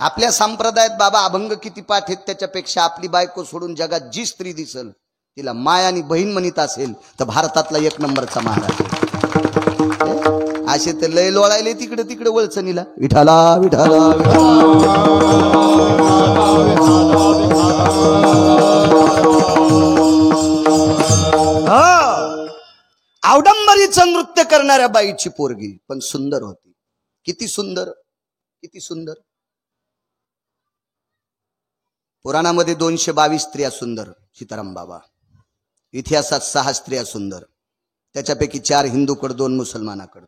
आपल्या संप्रदायात बाबा अभंग किती पाठ आहेत त्याच्यापेक्षा आपली बायको सोडून जगात जी स्त्री दिसल तिला माय आणि बहीण म्हणत असेल तर भारतातला एक नंबरचा महाराज. असे तर लय लोळायले तिकडे तिकडे वळचणीला, विठाला विठाला आवडंबरीचं नृत्य करणाऱ्या बाईची पोरगी, पण सुंदर होती. किती सुंदर, किती सुंदर. पुराणामध्ये 222 स्त्रिया सुंदर सीताराम बाबा, इतिहासात 6 स्त्रिया सुंदर, त्याच्यापैकी 4 हिंदूकडे 2 मुसलमानाकडे.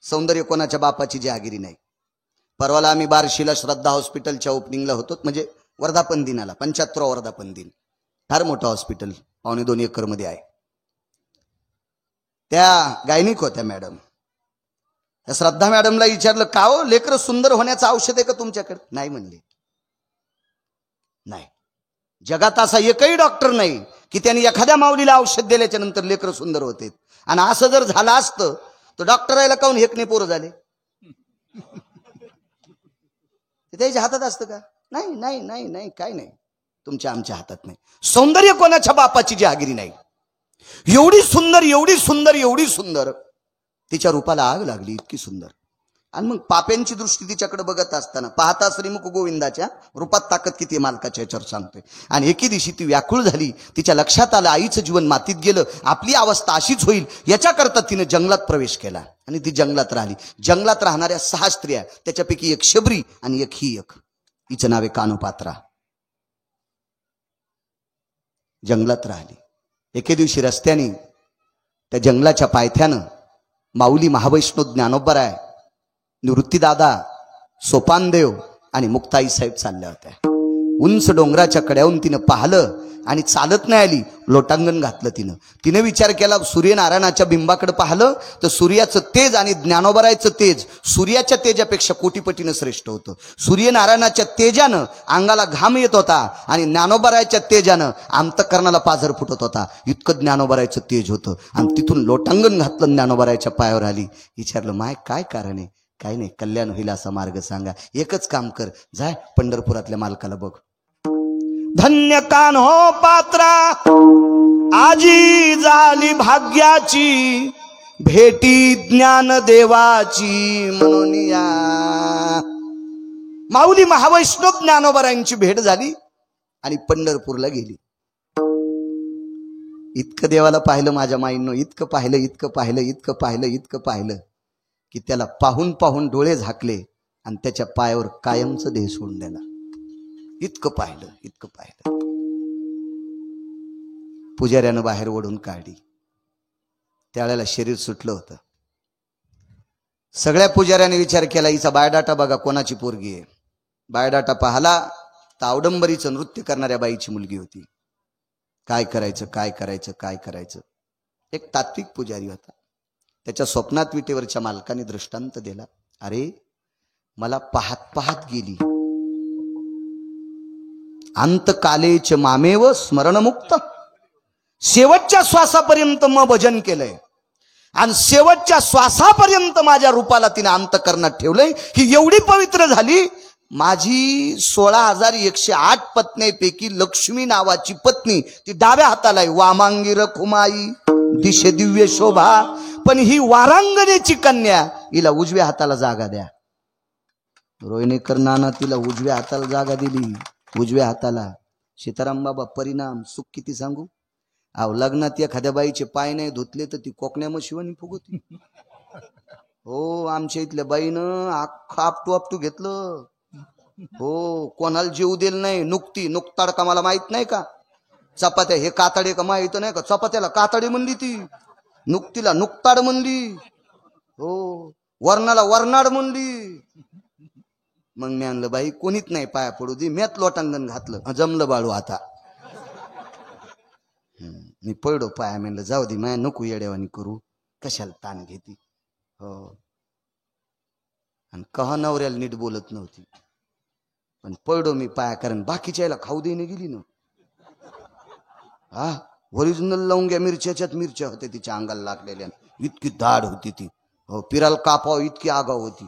सौंदर्य कोणाच्या बापाची जहागिरी नाही. परवाला आम्ही बार्शीला श्रद्धा हॉस्पिटलच्या ओपनिंगला होतो, म्हणजे वर्धापन दिनाला, 75वा वर्धापन दिन. फार मोठं हॉस्पिटल, 2.25 एकर मध्ये आहे. त्या गायनिक होत्या मॅडम. त्या श्रद्धा मॅडमला विचारलं, का हो लेकरं सुंदर होण्याचं औषध आहे का तुमच्याकडे? नाही म्हणले. नाही, जगात असा एकही डॉक्टर नाही की त्यांनी एखाद्या माऊलीला औषध दिल्याच्या नंतर लेकरं सुंदर होते. आणि असं जर झालं असतं तर डॉक्टरायला काऊन हेकणे पोरं झाले? त्याच्या हातात असतं का? नाही नाही नाही नाही, काय नाही, तुमच्या आमच्या हातात नाही. सौंदर्य कोणाच्या बापाची जहागिरी नाही. एवढी सुंदर, एवढी सुंदर, एवढी सुंदर, तिच्या रूपाला आग लागली, इतकी सुंदर. आणि मग पाप्यांची दृष्टी तिच्याकडे बघत असताना पाहता श्रीमुख गोविंदाच्या रूपात ताकद किती मालकाच्या याच्यावर सांगतोय. आणि एके दिवशी ती व्याकुळ झाली. तिच्या लक्षात आलं आईचं जीवन मातीत गेलं, आपली अवस्था अशीच होईल. याच्याकरता तिने जंगलात प्रवेश केला आणि ती जंगलात राहिली. जंगलात राहणाऱ्या 6 स्त्रिया, त्याच्यापैकी एक शबरी आणि एक ही एक, हिचं नाव आहे कानोपात्रा. जंगलात राहिली. एके दिवशी रस्त्याने त्या जंगलाच्या पायथ्यानं माऊली महावैष्णव ज्ञानोबराय, निवृत्तीदादा, सोपानदेव आणि मुक्ताई साहेब चालल्या होत्या. उंच डोंगराच्या कड्याहून तिनं पाहिलं आणि चालत नाही आली, लोटांगण घातलं तिनं. तिने विचार केला, सूर्यनारायणाच्या बिंबाकडे पाहिलं तर सूर्याचं तेज आणि ज्ञानोबरायचं तेज सूर्याच्या तेजापेक्षा कोटीपटीनं श्रेष्ठ होतं. सूर्यनारायणाच्या तेजानं अंगाला घाम येत होता आणि ज्ञानोबरायच्या तेजानं अंतःकरणाला पाझर फुटत होता. इतकं ज्ञानोबरायचं तेज होतं. आणि तिथून लोटांगण घातलं, ज्ञानोबरायच्या पायावर आली. विचारलं, माय काय कारण आहे? काय नाही, कल्याण होईल असा मार्ग सांगा. एकच काम कर, जाय पंढरपुरातल्या मालकाला बघ. धन्य कान्हो पात्रा आजी झाली भाग्याची, भेटी ज्ञान देवाची म्हणून या. माऊली महावैष्णव ज्ञानोबरायांची भेट झाली आणि पंढरपूरला गेली. इतकं देवाला पाहिलं माझ्या माईंनो, इतकं पाहिलं, इतकं पाहिलं, इतकं पाहिलं, इतकं पाहिलं की त्याला पाहून पाहून डोळे झाकले आणि त्याच्या पायावर कायमचं देह सोडून दिला. इतकं पाहिलं, इतकं पाहिलं. पुजाऱ्यानं बाहेर ओढून काढली. त्यावेळेला शरीर सुटलं होतं. सगळ्या पुजाऱ्याने विचार केला, हिचा बायोडाटा बघा, कोणाची पोरगी आहे. बायोडाटा पाहला तर अवडंबरीचं नृत्य करणाऱ्या बाईची मुलगी होती. काय करायचं, काय करायचं, काय करायचं. एक तात्विक पुजारी होता. त्याच्या स्वप्नात विटेवरच्या मालकाने दृष्टांत दिला, अरे मला पाहत पाहत गेली. अंतकालेच मामेव स्मरणमुक्त. शेवटच्या श्वासापर्यंत मग भजन केलंय आणि शेवटच्या श्वासापर्यंत माझ्या रूपाला तिने अंतःकरणात ठेवलंय. ही एवढी पवित्र झाली, माझी 16,108 पत्नीपैकी लक्ष्मी नावाची पत्नी ती डाव्या हाताला आहे. वामांगी रखुमाई दिशे दिव्य शोभा. पण ही वारांगणेची कन्या, हिला उजव्या हाताला जागा द्या. रोहिणीकर नाना तिला उजव्या हाताला जागा दिली, उजव्या हाताला. सीताराम बाबा परिणाम सुख किती सांगू. अहो लग्नात एखाद्या बाईचे पाय नाही धुतले तर ती कोकण्या मशिवानी फुगवती. हो, आमच्या इथल्या बाईनं अख्खा आपटू आपटू घेतलं. हो, कोणाला जीव दिल नाही. नुकताड का मला माहित नाही का. चपात्या हे कातडे का माहित नाही का. चपात्याला कातडे म्हणली ती, नुकतीला नुकताड म्हणली. हो, वरणाला वरनाड म्हणली. मग मी आणलं, बाई कोणीच नाही पाया पडू दे. म्यात लोटांगण घातलं, जमलं बाळू आता. मी पडो पाया. म्हणलं जाऊ दे, माया नको येड्यावानी करू, कशाला ताण घेती. हो, आणि कहा नवऱ्याला नीट बोलत नव्हती, पण पडो मी पाया, कारण बाकीच्या याला खाऊ देणे गेली ना. हा, ओरिजिनल लवंग्या मिरच्याच्याच मिरच्या होत्या तिच्या अंगाला लागलेल्या. इतकी दाढ होती ती. हो, पिराल कापाव इतकी आगाव होती.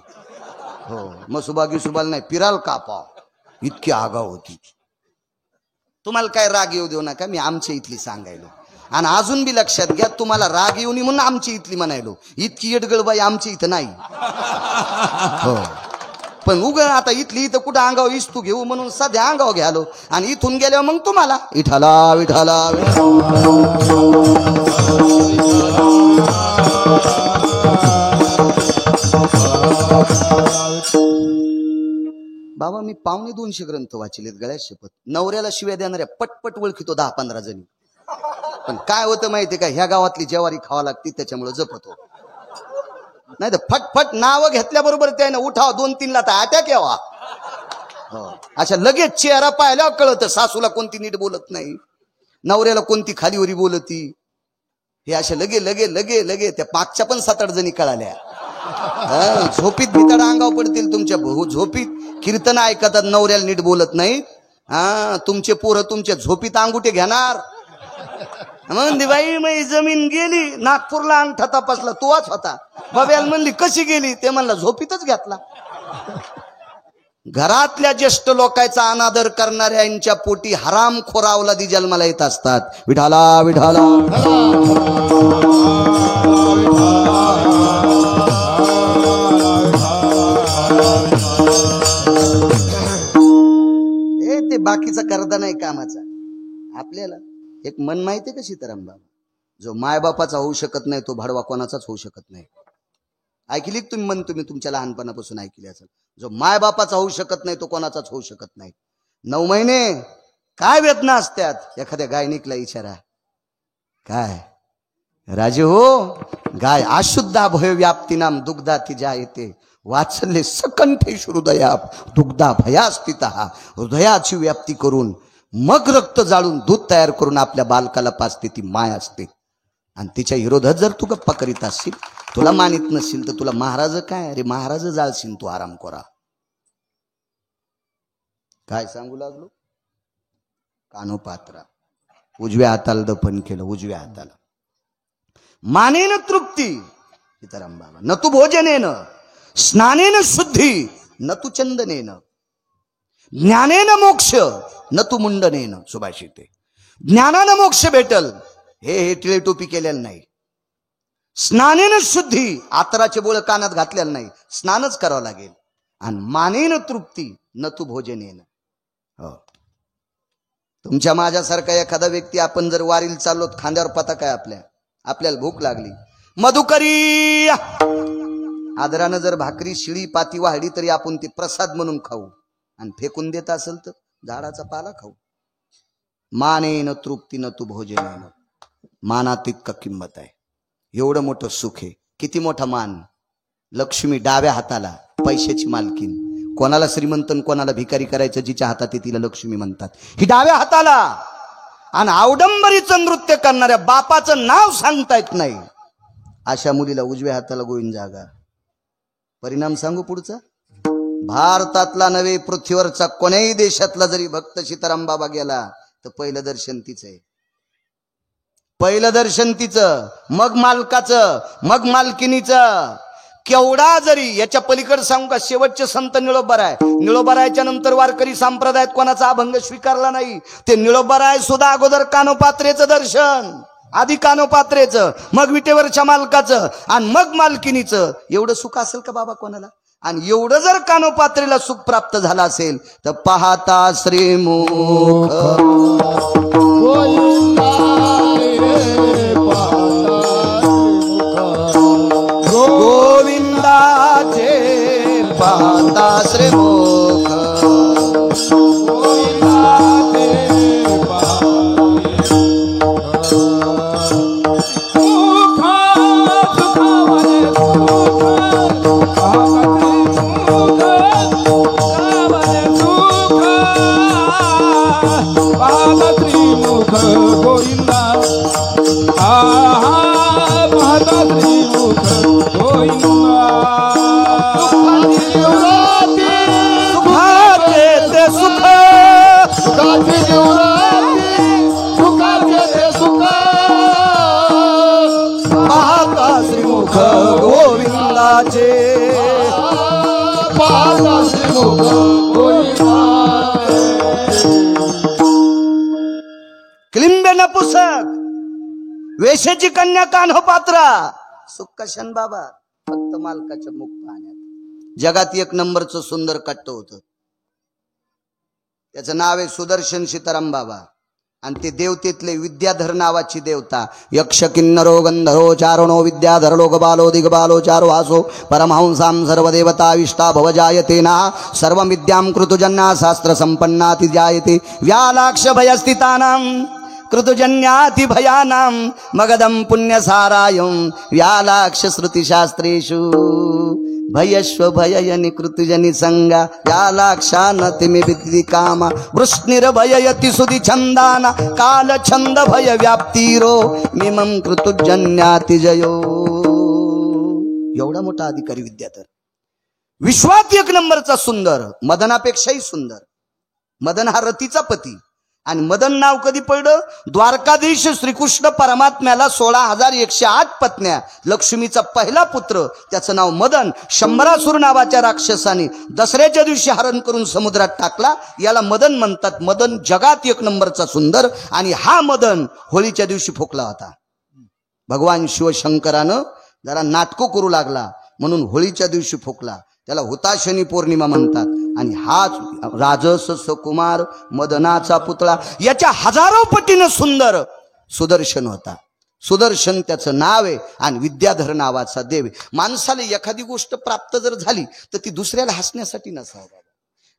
हो, मसुबा गिसुबाल नाही, पिराल कापाव इतकी आगाव होती. तुम्हाला काय राग येऊ देऊ नका, मी आमच्या इथली सांगायलो. आणि अजून बी लक्षात घ्या, तुम्हाला राग येऊ नये म्हणून आमची इथली म्हणायलो. इतकी येडगळबाई आमची इथं नाही. हो, पण उग आता इथली इथं कुठं अंगाव इस्तू घेऊ म्हणून सध्या अंगाव घ्यालो. आणि इथून गेल्यावर मग तुम्हाला विठाला विठाला. बाबा मी 250 ग्रंथ वाचलेत गळ्यात शपथ. नवऱ्याला शिव्या देणाऱ्या पटपट ओळखीतो 10-15 जणी. पण काय होतं माहितीये का, ह्या गावातली जेवारी खावा लागती त्याच्यामुळे जपतो. नाही तर फटफट नाव घेतल्याबरोबर त्यानं उठाव 2-3 ला तर अटॅक यावा. अशा लगेच चेहरा पाहिल्यावर कळतं सासूला कोणती नीट बोलत नाही, नवऱ्याला कोणती खालीवरी बोलती. हे अशा लगे लगे लगे लगे त्या मागच्या पण 7-8 जणी कळाल्या. झोपीत भितड अंगाव पडतील तुमच्या. झोपीत कीर्तन ऐकतात, नवऱ्याला नीट बोलत नाहीत. हा, तुमचे पोरं तुमच्या झोपीत अंगुठे घेणार. म्हणली बाई मी जमीन गेली, नागपूरला अंगठा तपासला तोच होता. बाब्याला म्हणली कशी गेली, ते म्हणला झोपीतच घेतला. घरातल्या ज्येष्ठ लोकांचा अनादर करणाऱ्यांच्या पोटी हराम खोरावलादी जन्माला येत असतात. विठाला विठाला. ते बाकीचा करदा नाही कामाचा. आपल्याला एक मन माहितीये का सीताराम बाबा, जो मायबापाचा होऊ शकत नाही तो भाडवा कोणाचाच होऊ शकत नाही. ऐकली तुम्ही मन, तुम्ही तुमच्या लहानपणापासून ऐकली असेल. जो मायबापाचा होऊ शकत नाही तो कोणाचाच होऊ शकत नाही. 9 महिने काय वेदना असतात. एखाद्या गायनिकला विचारा, काय राजे हो, गाय अशुद्धा भय व्याप्ती नाम दुग्धा तिजा येते वात्सल्य सकंठेश हृदया दुग्धा भयास्थिता. हृदयाची व्याप्ती करून मग रक्त जाळून दूध तयार करून आपल्या बालकाला पाजते, ती माय असते. आणि तिच्या विरोधात जर तू गप्पा करीत असशील, तुला मानित नसशील, तर तुला महाराज काय, अरे महाराज जाळशील तू आराम करा. काय सांगू लागलो? कानोपात्रा उजव्या हाताला दफन केलं, उजव्या हाताला. मानेन तृप्ती सीताराम बाबा, न तू भोजनेन, स्नानेन शुद्धी, न तू चंदनेन, ज्ञानेन मोक्ष, न तू मुंडनेन. सुभाषिते, ज्ञानानं मोक्ष भेटल, हे टिळे टोपी केलेलं नाही. स्नानेन शुद्धी, आतराचे बोळ कानात घातलेलं नाही, स्नानच करावं लागेल. आणि मानेन तृप्ती, न तू भोजनेन. हो, तुमच्या माझ्यासारखा एखादा व्यक्ती, आपण जर वारीला चाललो, खांद्यावर पताक आहे आपल्याला भूक लागली, मधुकरी आदरानं जर भाकरी शिळी पाती वाढली तरी आपण ती प्रसाद म्हणून खाऊ, आणि फेकून देत असेल तर झाडाचा पाला खाऊ. मानेन तृप्ती, न तू भोजनेन. मानात इतका किंमत आहे. एवढं मोठं सुख आहे. किती मोठा मान. लक्ष्मी डाव्या हाताला, पैशाची मालकीन. कोणाला श्रीमंत कोणाला भिकारी करायचं, जिच्या हातात आहे तिला लक्ष्मी म्हणतात. ही डाव्या हाताला. आणि अवडंबरीचं नृत्य करणाऱ्या बापाचं नाव सांगता येत नाही अशा मुलीला उजव्या हाताला गोविंद जागा. परिणाम सांगू पुढचा? भारतातला नव्हे, पृथ्वीवरचा कोण्याही देशातला जरी भक्त सीताराम बाबा गेला तर पहिलं दर्शन तिचं आहे. पहिलं दर्शन तिचं, मग मालकाचं, मग मालकिनीचं. केवढा जरी याच्या पलीकडे सांगू का, शेवटचे संत निळोबाराय. निळोबारायच्या नंतर वारकरी संप्रदायात कोणाचा अभंग स्वीकारला नाही. ते निळोबाराय सुद्धा अगोदर कानोपात्रेचं दर्शन, आधी कानोपात्रेचं, मग विटेवरच्या मालकाचं, आणि मग मालकिनीचं. एवढं सुख असेल का बाबा कोणाला? आणि एवढं जर कानोपात्रेला सुख प्राप्त झालं असेल तर पाहता श्रीमुख गोविंदाचे, पाहता श्रीमुख क्लिंबे नपुसक, वेशेची कन्या कान्होपात्रा. सुक्कशन बाबा फक्त मालकाच्या मुख पाहण्यात. जगात एक नंबरचं सुंदर कट्ट होतं, त्याचं नाव आहे सुदर्शन सीताराम बाबा. आणि ते देवतेतले विद्याधर नावाची देवता. यक्ष किन्नरो गंधर्वो चारणो विद्याधर लोकबालो दिग्बालो चारो वासो परमहंसां सर्वदेवता विष्टा भवजायतेना सर्व विद्यां कृतुजन्या शास्त्र संपन्नाति जायते व्यालाक्ष भयस्थितानां कृतुजन्याति भयानां मगधं पुण्यसारायं व्यालाक्ष श्रुतिशास्त्रेषु भयस्व भययनि कृतुजनि संगा व्यालाक्षानतिमि विद्धि कामा वृष्णिर्भययति सुधि छंदाना काल छंद भय व्याप्तिरो मिमं कृतुजन्याति जयो. एवढा मोठा अधिकारी विद्याधर, विश्वात एक नंबरचा सुंदर, मदनापेक्षाही सुंदर. मदन हा रतीचा पती. आणि मदन नाव कधी पडलं? द्वारकाधीश श्रीकृष्ण परमात्म्याला 16,108 पत्न्या, लक्ष्मीचा पहिला पुत्र, त्याचं नाव मदन. शंभरासुर नावाच्या राक्षसाने दसऱ्याच्या दिवशी हरण करून समुद्रात टाकला. याला मदन म्हणतात. मदन जगात एक नंबरचा सुंदर. आणि हा मदन होळीच्या दिवशी फुकला होता. भगवान शिवशंकरानं जरा नाटकं करू लागला म्हणून होळीच्या दिवशी फुकला. त्याला हुताशनी पौर्णिमा म्हणतात. आणि हाच राजस कुमार मदनाचा पुतळा, याच्या हजारो पटीनं सुंदर सुदर्शन होता. सुदर्शन त्याचं नाव आहे. आणि विद्याधर नावाचा देव आहे. माणसाला एखादी गोष्ट प्राप्त जर झाली तर ती दुसऱ्याला हसण्यासाठी नसावं.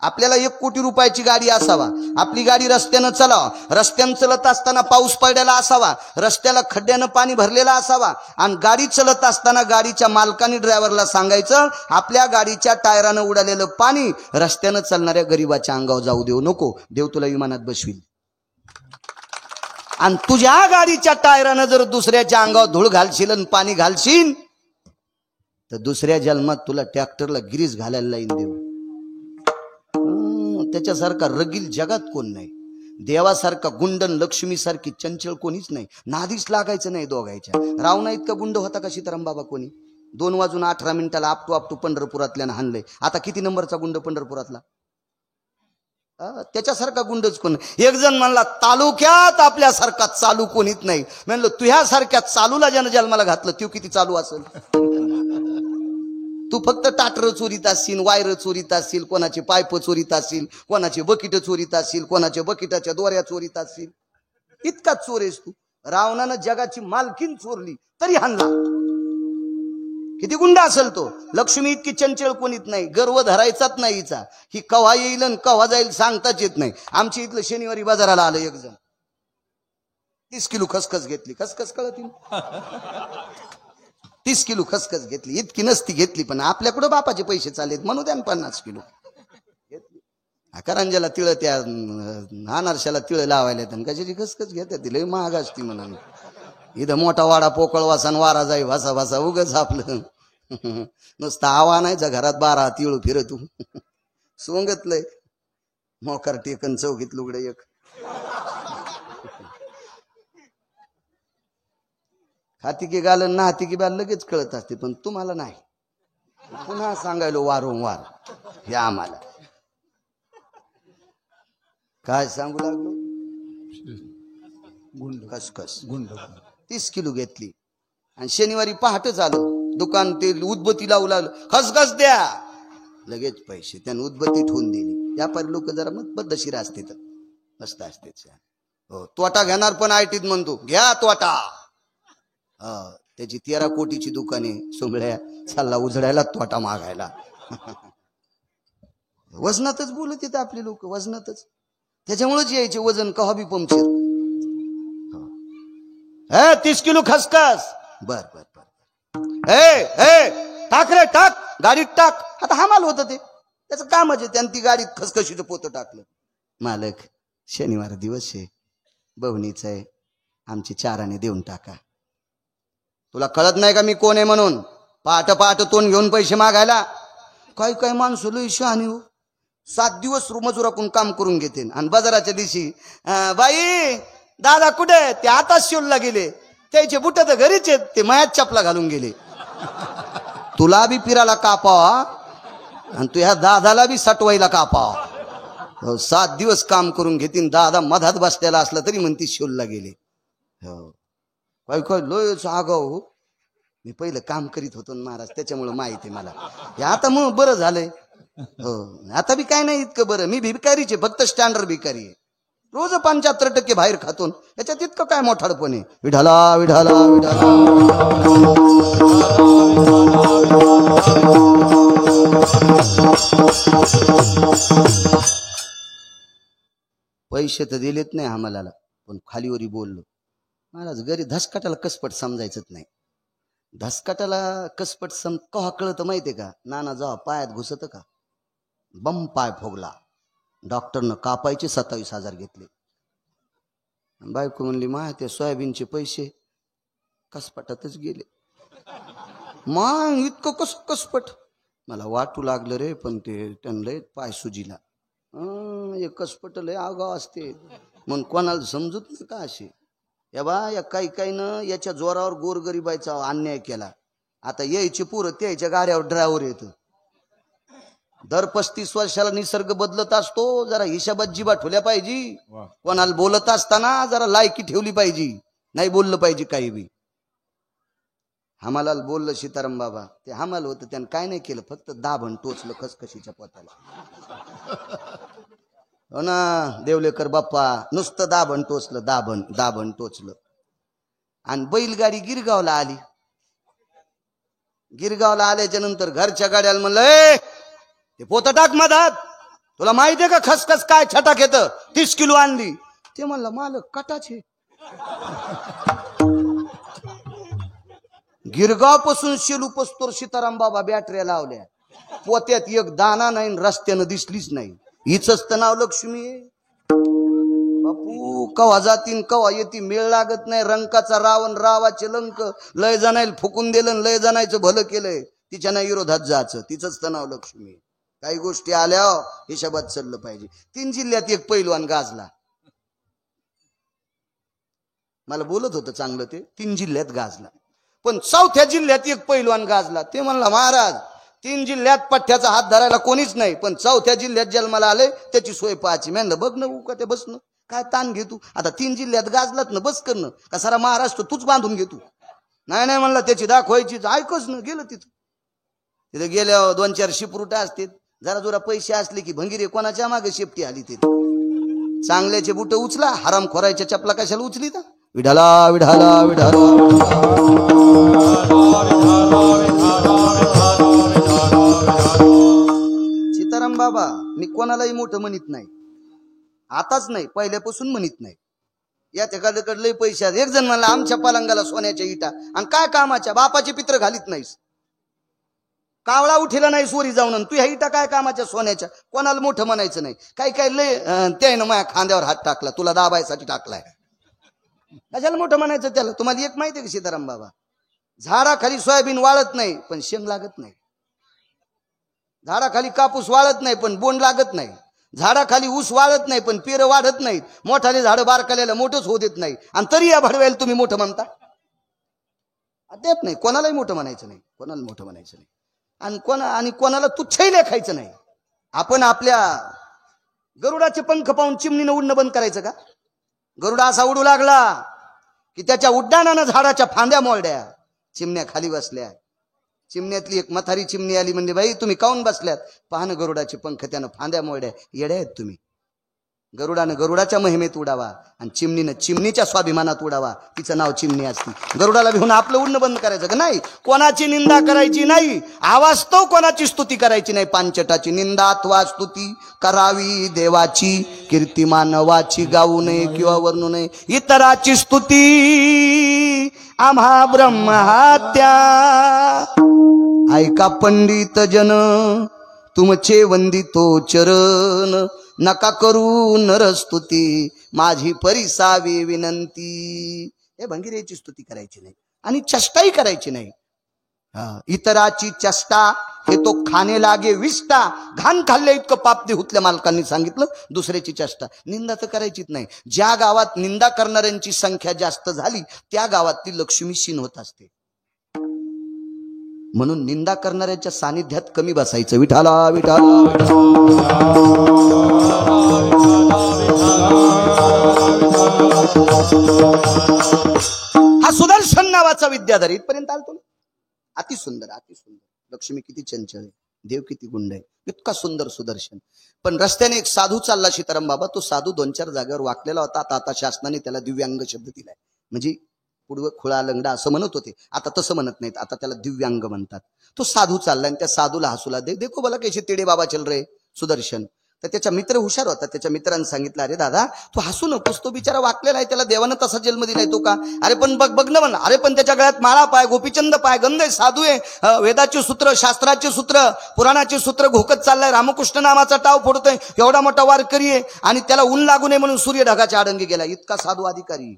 आपल्याला 1 कोटी रुपयाची गाडी असावा, आपली गाडी रस्त्यानं चालावा, रस्त्यानं चलत असताना पाऊस पडलेला असावा, रस्त्याला खड्ड्यानं पाणी भरलेला असावा, आणि गाडी चलत असताना गाडीच्या मालकाने ड्रायव्हरला सांगायचं आपल्या गाडीच्या टायरानं उडालेलं पाणी रस्त्यानं चालणाऱ्या गरीबाच्या अंगावर जाऊ देऊ नको, देव तुला विमानात बसवील. आणि तुझ्या गाडीच्या टायरानं जर दुसऱ्याच्या अंगावर धूळ घालशील आणि पाणी घालशील तर दुसऱ्या जन्मात तुला ट्रॅक्टरला गिरीस घालायला लाईन देऊ. त्याच्यासारखा रगील जगात कोण नाही. देवासारखा गुंडन लक्ष्मीसारखी चंचल कोणीच नाही. नादीच लागायचं नाही दोघायच्या. रावणा इतका गुंड होता का सीताराम बाबा कोणी? 2:18 आपटू पंढरपुरातल्यानं हाणलंय. आता किती नंबरचा गुंड पंढरपुरातला? त्याच्यासारखा गुंडच कोण. एक जण म्हणला तालुक्यात आपल्यासारखा चालू कोणीच नाही. म्हणलं तुझ्यासारख्या चालूला ज्यानं जन्माला घातलं तो किती चालू असेल. तू फक्त टाटर चोरीत असशील, वायर चोरीत असशील, कोणाचे पाईप चोरीत असशील, कोणाचे बकिट चोरीत असशील, कोणाच्या बकिटाच्या दोऱ्या चोरीत असशील. इतकाच चोर आहेस तू. रावणानं जगाची मालकीन चोरली तरी हाणला. किती गुंड असेल तो. लक्ष्मी इतकी चंचल कोणीच नाही. गर्व धरायचाच नाही हिचा. ही कव्हा येईल आणि कव्हा जाईल सांगताच येत नाही. आमच्या इथलं शनिवारी बाजाराला आलं एक जण. 30 किलो खसखस घेतली. खसखस कळती 30 किलो खसखस घेतली. इतकी नसती घेतली पण आपल्याकडं बापाचे पैसे चालेत म्हणू द्या 50 किलो घेतली. करंजाला तिळ त्या अनारशाला तिळ लावायला आणि कशाची खसखस घेतात ती लय महाग असती म्हणून. इथं मोठा वाडा पोकळ वासान वारा जाई भासा भासा उगच आपलं नुसतं आव्हानायचं घरात 12 तिळ फिरतू सोंगतलंय मोकार टेकन चौकीत लुगडे एक. खाती की गालन ना हाती की बाल लगेच कळत असते पण तुम्हाला नाही. पुन्हा सांगायलो वारंवार हे आम्हाला काय सांगू लागलो. गुंड खसखस गुंड 30 किलो घेतली आणि शनिवारी पहाटच आलं. दुकान ते उदबत्ती लावू लागलं. खसखस द्या लगेच पैसे. त्यानं उदबत्ती ठेवून दिली. व्यापारी लोक जरा मग पद्धतशीर असते तर मस्त असते. हो तोटा घेणार पण आयटीत म्हणतो घ्या तोटा. त्याची 13 कोटीची दुकाने सोंगळ्या चालला उजडायला तोटा मागायला. वजनातच बोलत येत आपले लोक वजनातच. त्याच्यामुळेच यायचे वजन कवा बी पंक्चर. 30 किलो खसखस. बर बर बर टाक रे टाक गाडीत टाक. आता हमाल होत ते त्याचं कामच आहे. त्यानं ती गाडीत खसखशीचं पोतं टाकलं. मालक शनिवार दिवस आहे बवणीचा आहे आमची 4 आणे देऊन टाका. तुला कळत नाही का मी कोण आहे म्हणून? पहाट पहाट तोंड घेऊन पैसे मागायला. काही काही माणसं लई शहाणी हो. 7 दिवस मजुराकडून काम करून घेते आणि बाजाराच्या दिवशी बाई दादा कुठे? ते आताच शिवला गेले. त्याचे बुट तर घरीच आहेत. ते मायात चपला घालून गेले. तुला बी फिरायला कापावा आणि तुझ्या दादाला बी सटवायला कापावा. 7 दिवस काम करून घेतील. दादा मधात बसलेला असला तरी म्हणती शिवला गेले. हो काही काय लोयच आगाव हो. मी पहिलं काम करीत होतो महाराज त्याच्यामुळे माहिती आहे मला. हे आता मग बरं झालंय. हो आता बी काय नाही इतकं बरं. मी भिकारीचे फक्त स्टँडर्ड भिकारी आहे. रोज 75% बाहेर खातून. याच्यात इतकं काय मोठाडपणे. विठाला विठाला विठाला पैसे तर दिलेत नाही आम्हाला पण खालीवरी बोललो. महाराज घरी धसकाटाला कसपट समजायचंच नाही. धसकाटाला कसपट कवा कळतं माहितीये का? नाना जेव्हा पायात घुसत का बम पाय फोगला. डॉक्टरनं कापायचे 27,000 घेतले. बायको म्हणली मा ते सोयाबीनचे पैसे कसपटातच गेले. मग इतकं कसं कसपट. मला वाटू लागलं रे पण ते त्यांना पाय सुजीला. कसपट लय आगाव असते म्हणून कोणाला समजत नाही का असे. या बा या काही काहीनं याच्या जोरावर गोरगरिबाचा अन्याय केला. आता यायचे पुरं त्याच्या गाड्यावर ड्रायव्हर येतो. दर 35 वर्षाला निसर्ग बदलत असतो. जरा हिशाबात जीवा ठेवल्या पाहिजे. कोणाला बोलत असताना जरा लायकी ठेवली पाहिजे. नाही बोललं पाहिजे काही बी. हमालाल बोललं सीताराम बाबा ते हमाल होतं. त्यानं काय नाही केलं फक्त दाभण टोचलं खसखशीच्या पोताला. हो ना देवलेकर बाप्पा नुसतं दाभण टोचलं. दाभण टोचलं आणि बैलगाडी गिरगावला आली. गिरगावला आल्याच्या नंतर घरच्या गाड्याला म्हणलं ते पोत टाक मधात. तुला माहितीये का खसखस काय छटाक येतं. 30 किलो आणली. ते म्हणलं मालक कटाचे. गिरगाव पासून शेलू पस्तोर सीताराम बाबा बॅटऱ्या लावल्या. पोत्यात एक दाना नाही रस्त्यानं दिसलीच नाही. हिच तर नाव लक्ष्मी आहे. बापू कवा जातीन कवा येती मेळ लागत नाही. रंकाचा रावण रावाचे लंक लय जणायला फुकून दिलं लय जणायचं भलं केलंय. तिच्या नाही विरोधात जायचं. तिचंच तर नाव लक्ष्मी. काही गोष्टी आल्या हिशोबात चाललं पाहिजे. 3 जिल्ह्यात एक पैलवान गाजला. मला बोलत होतं चांगलं ते 3 जिल्ह्यात गाजला. पण 4थ्या जिल्ह्यात एक पैलवान गाजला. ते म्हणला महाराज 3 जिल्ह्यात पठ्ठ्याचा हात धरायला कोणीच नाही, पण 4थ्या जिल्ह्यात जन्माला आले त्याची सोय पाहायची. म्हणलं बघ ना का ते बसणं काय ताण घेतो. आता 3 जिल्ह्यात गाजलात ना बस करणं का सारा महाराष्ट्र तूच बांधून घेतो. नाही म्हणला त्याची दाखवायची ऐकच ना. गेलं तिथं गेल्यावर 2-4 शिपरुटा असते. जरा जोरा पैसे असले की भंगीरे कोणाच्या मागे शेपटी आली. ते चांगल्याचे बुट उचला, हराम खोरायच्या चपला कशाला उचली तर. विढाला विढाला विढाला सीताराम बाबा मी कोणालाही मोठं म्हणत नाही. आताच नाही पहिल्यापासून म्हणत नाही. या एखाद्याकडे लय पैसे आहेत. एक जण म्हणला आमच्या पलंगाला सोन्याच्या इटा आणि काय कामाच्या. बापाचे पित्र घालीत नाहीस. कावळा उठेला नाही सोरी जाऊन तू ह्या इटा काय कामाच्या सोन्याच्या. कोणाला मोठं म्हणायचं नाही. काही लय त्यानं माझ्या खांद्यावर हात टाकला तुला दाबायसाठी टाकलाय. कशाला मोठं म्हणायचं त्याला. तुम्हाला एक माहिती आहे का सीताराम बाबा झाडाखाली सोयाबीन वाळत नाही पण शेंग लागत नाही. झाडाखाली कापूस वाळत नाही पण बोंड लागत नाही. झाडाखाली ऊस वाळत नाही पण पेरं वाढत नाहीत. मोठाले झाडं बारकाल्याला मोठंच होत देत नाही. आणि तरी या भडव्याला तुम्ही मोठं म्हणता. देत नाही. कोणालाही मोठं म्हणायचं नाही. कोणाला मोठं म्हणायचं नाही. आणि कोणाला तुच्छही लेखायचं नाही. आपण आपल्या गरुडाचे पंख पाहून चिमणीनं उडणं बंद करायचं का. गरुडा असा उडू लागला की त्याच्या उड्डाणानं झाडाच्या फांद्या मोडल्या. चिमण्या खाली बसल्या. चिमण्यातली एक म्हातारी चिमणी आली. म्हणजे बाई तुम्ही काऊन बसल्यात. पाहणं गरुडाचे पंख त्यानं फांद्या मोडल्या. येड्या आहेत तुम्ही. गरुडानं गरुडाच्या महिमेत उडावा आणि चिमणीनं चिमणीच्या स्वाभिमानात उडावा. तिचं नाव चिमणी असते. गरुडाला भिवून आपलं उडणं बंद करायचं का नाही. कोणाची निंदा करायची नाही. आवास्तव कोणाची स्तुती करायची नाही. पांचटाची निंदा अथवा स्तुती करावी देवाची. कीर्ती मानवाची गाऊ नये किंवा वर्णू नये. इतराची स्तुती आम्हा ब्रह्महत्या. ऐका पंडित जन तुमचे वंदितो चरण. नका करू नरस्तुती माझी परिसावी विनंती. हे भंगीरेची स्तुती करायची नाही आणि चेष्टाही करायची नाही. इतराची चेष्टा हे तो खाणे लागे विष्टा. घाण खाल्ल्या इतकं पाप देहुतल्या मालकांनी सांगितलं. दुसऱ्याची चेष्टा निंदा तर करायचीच नाही. ज्या गावात निंदा करणाऱ्यांची संख्या जास्त झाली त्या गावात ती लक्ष्मी शीन होत असते. म्हणून निंदा करणाऱ्यांच्या सानिध्यात कमी बसायचं. विठाला विठाला हा सुदर्शन नावाचा विद्याधर इथपर्यंत आलतो. अति सुंदर अति सुंदर. लक्ष्मी किती चंचल आहे. देव किती गुंड आहे. इतका सुंदर सुदर्शन. पण रस्त्याने एक साधू चालला सीताराम बाबा. तो साधू 2-4 जागेवर वाकलेला होता. आता शासनाने त्याला दिव्यांग शब्द दिलाय. म्हणजे पूर्व खुळा लंगडा असं म्हणत होते. आता तसं म्हणत नाहीत. आता त्याला दिव्यांग म्हणतात. तो साधू चालला आणि त्या साधूला हसूला देखो बोला कैसे तेडे बाबा चल रे सुदर्शन. तर त्याचा मित्र हुशार होता. त्याच्या मित्रांनी सांगितलं अरे दादा तू हसू नकोस. तो बिचारा वाकलेला आहे. त्याला देवानं तसा जन्म दिलाय तो का. अरे पण बघ ना म्हणा. अरे पण त्याच्या गळ्यात माळा पाय गोपीचंद पाय गंध आहे. साधू आहे. वेदाचे सूत्र शास्त्राचे सूत्र पुराणाचे सूत्र घोकत चाललाय. रामकृष्ण नामाचा टाव फोडतोय. एवढा मोठा वारकरी आहे आणि त्याला ऊन लागू नये म्हणून सूर्य ढगाच्या आडंगी गेला. इतका साधू अधिकारी.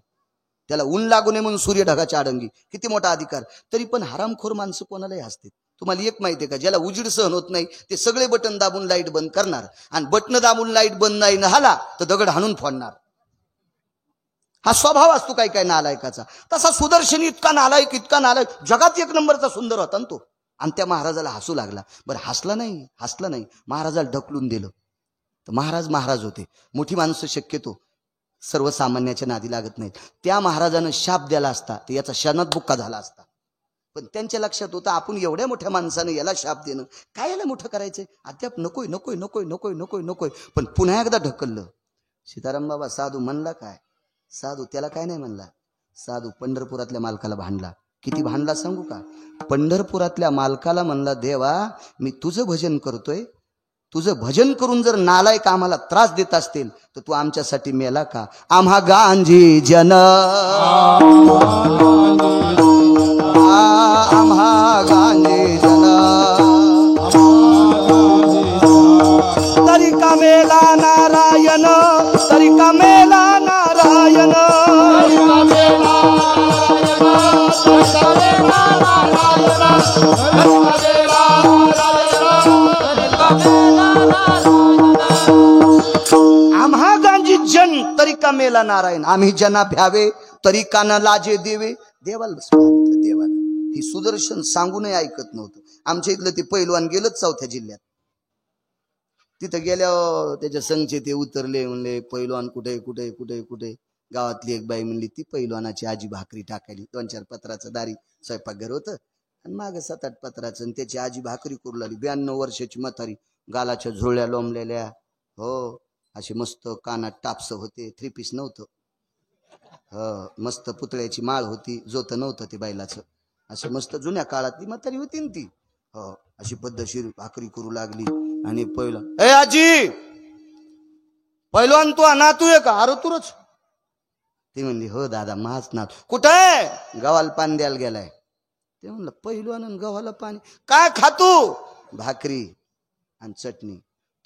त्याला ऊन लागू नये म्हणून सूर्य ढगाच्या आडंगी. किती मोठा अधिकार. तरी पण हरामखोर माणसं कोणालाही असते. तुम्हाला एक माहिती आहे का ज्याला उजीड सहन होत नाही ते सगळे बटन दाबून लाईट बंद करणार आणि बटन दाबून लाईट बंद नाही झाला तर दगड हाणून फोडणार. हा स्वभाव असतो काय नालायकाचा. तसा सुदर्शन इतका नालायक जगात 1 नंबरचा सुंदर होता तो. आणि त्या महाराजाला हसू लागला. बरं हसला नाही महाराजाला ढकलून दिलं. तर महाराज होते. मोठी माणसं शक्यतो सर्वसामान्याच्या नादी लागत नाहीत. त्या महाराजानं शाप द्याला असता तर याचा शनात बुक्का झाला असता. पण त्यांच्या लक्षात होतं आपण एवढ्या मोठ्या माणसानं याला शाप देणं काय याला मोठं करायचंय. अद्याप नकोय. पण पुन्हा एकदा ढकललं. सीताराम बाबा साधू म्हणला काय. साधू त्याला काय नाही म्हणला. साधू पंढरपुरातल्या मालकाला भांडला. किती भांडला सांगू का. पंढरपुरातल्या मालकाला म्हणला देवा मी तुझं भजन करतोय. तुझं भजन करून जर नालायक आम्हाला त्रास देत असतील तर तू आमच्यासाठी मेला का. आम्हा गांजी जन आम्हा गांजी जन तरी का मेला नारायण तरी का मेला केला नारायण, आम्ही जना भ्यावे तरी काना लाजे देवे. देवाला सांगितलं, देवाला. ही सुदर्शन सांगूनही ऐकत नव्हतं. आमच्या इथलं ते पैलवान गेलंच 4थ्या जिल्ह्यात. तिथं गेल्यावर त्याच्या संघचे ते उतरले, म्हणले पैलवान कुठे कुठे कुठे कुठे. गावातली एक बाई म्हणली ती पैलवानाची आजी भाकरी टाकायली. 2-4 पत्राचं दारी स्वयंपाकघर होतं आणि मागं 7-8 पत्राचं, आणि त्याची आजी भाकरी करू लागली. 92 वर्षाची म्हातारी, गालाच्या झोळ्या लोंबलेल्या, हो असे मस्त कानात टापस होते, 3 पीस नव्हतं, मस्त पुतळ्याची माळ होती, जोत नव्हतं ते बैलाचं, अशी मस्त जुन्या काळातली म्हातारी होती ना ती. हो अशी पद्धतशीर भाकरी करू लागली. आणि पहिलं, ए आजी पैलवान तू नातू आहे का? अरे तुरच. ती म्हणली, हो दादा माझ नात. कुठे? गव्हाला पाणी द्यायला गेलाय. ते म्हणलं पैलवान गव्हाला पाणी काय खातू? भाकरी आणि चटणी.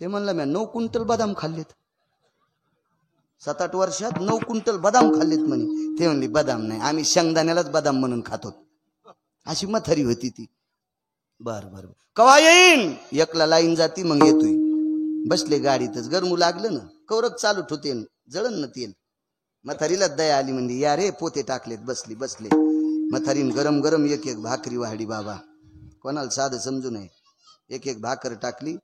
ते म्हणलं मी 9 क्विंटल बदाम खाल्लेत, 7-8 वर्षात 9 क्विंटल बदाम खाल्लेत म्हणे. ते म्हणली बदाम नाही, आम्ही शेंगदाण्यालाच बदाम म्हणून खातो. अशी म्हातारी होती ती. बर बर कवा येईन? 1ला लाईन जाती, मग येतोय. बसले गाडीतच, गरमू लागलं ना, कवरक चालू ठेवते, जळण ना तेल. म्हातारीला दया आली, म्हणजे या रे पोते टाकलेत, बसले. म्हातारीन गरम गरम एक भाकरी वाढली. बाबा कोणाला साधं समजू नये, एक भाकर टाकली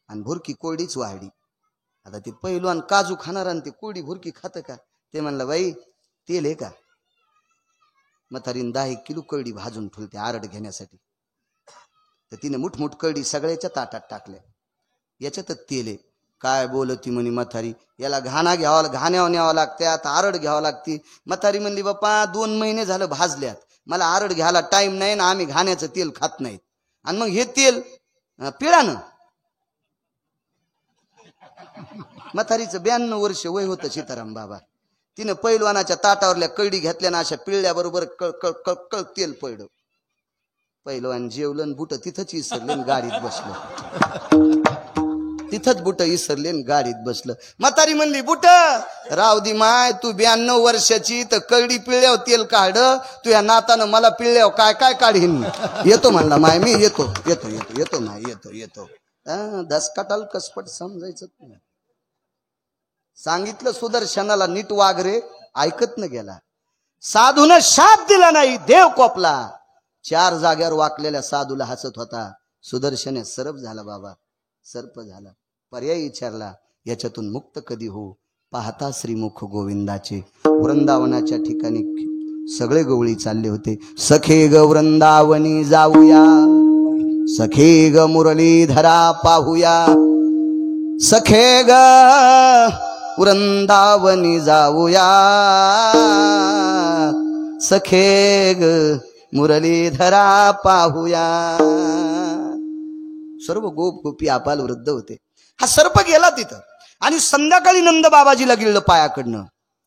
आणि भुरकी कोरडीच वाढली. आता ते पैलवान काजू खाणार आणि ते कोरडी भुरकी खातं का? ते म्हणलं बाई तेल आहे का? म्हातारीन 10 किलो कळडी भाजून ठेवते आरड घेण्यासाठी. तर तिने मुठमुठ कळडी सगळ्याच्या ताटात टाकल्या, याच्यातच तेल आहे. काय बोलती म्हणे म्हातारी, याला घाण्यावर न्यावं लागते, आता आरड घ्यावं लागते. म्हातारी म्हणली बाप्पा 2 महिने झालं भाजल्यात, मला आरड घ्यायला टाइम नाही ना, आम्ही घाण्याचं तेल खात नाहीत. आणि मग हे तेल पिळानं. म्हातारीचं 92 वर्ष वय होतं सीताराम बाबा. तिनं पैलवानाच्या ताटावरल्या कळडी घेतल्या ना, अशा पिळल्याबरोबर कळ कळ कळ कळ तेल पडलं. पैलवान जेवलं, बुट तिथंच इसरले, गाडीत बसलं. तिथंच बुट इसरले, गाडीत बसलं. म्हातारी म्हणली बुट राव दी माय, तू 92 वर्षाची, तर कळडी पिळल्यावर तेल काढ, तू या नातानं मला पिळल्यावर काय काय काढीन. येतो म्हणला माय, मी येतो येतो येतो येतो माय, येतो येतो. 10 काटाल कसपट समजायचं. सांगितलं सुदर्शनाला नीट वाग रे, ऐकत न गेला. साधून शाप दिला नाही, देव कोपला. 4 जाग्यावर वाकलेल्या साधूला हसत होता. सुदर्शन सर्प झाला बाबा, सर्प झाला. पर्याय विचारला, याच्यातून मुक्त कधी हो? पाहता श्रीमुख गोविंदाचे. वृंदावनाच्या ठिकाणी सगळे गवळी चालले होते. सखे ग वृंदावनी जाऊया, सखे ग मुरलीधरा पाहूया, सखे ग वृंदावनी जाऊया, सखे ग मुरलीधरा पाहूया. सर्व गोप गोपी आपाल वृद्ध होते. हा सर्प गेला तिथं आणि संध्याकाळी नंद बाबाजीला गिळलं पायाकडनं.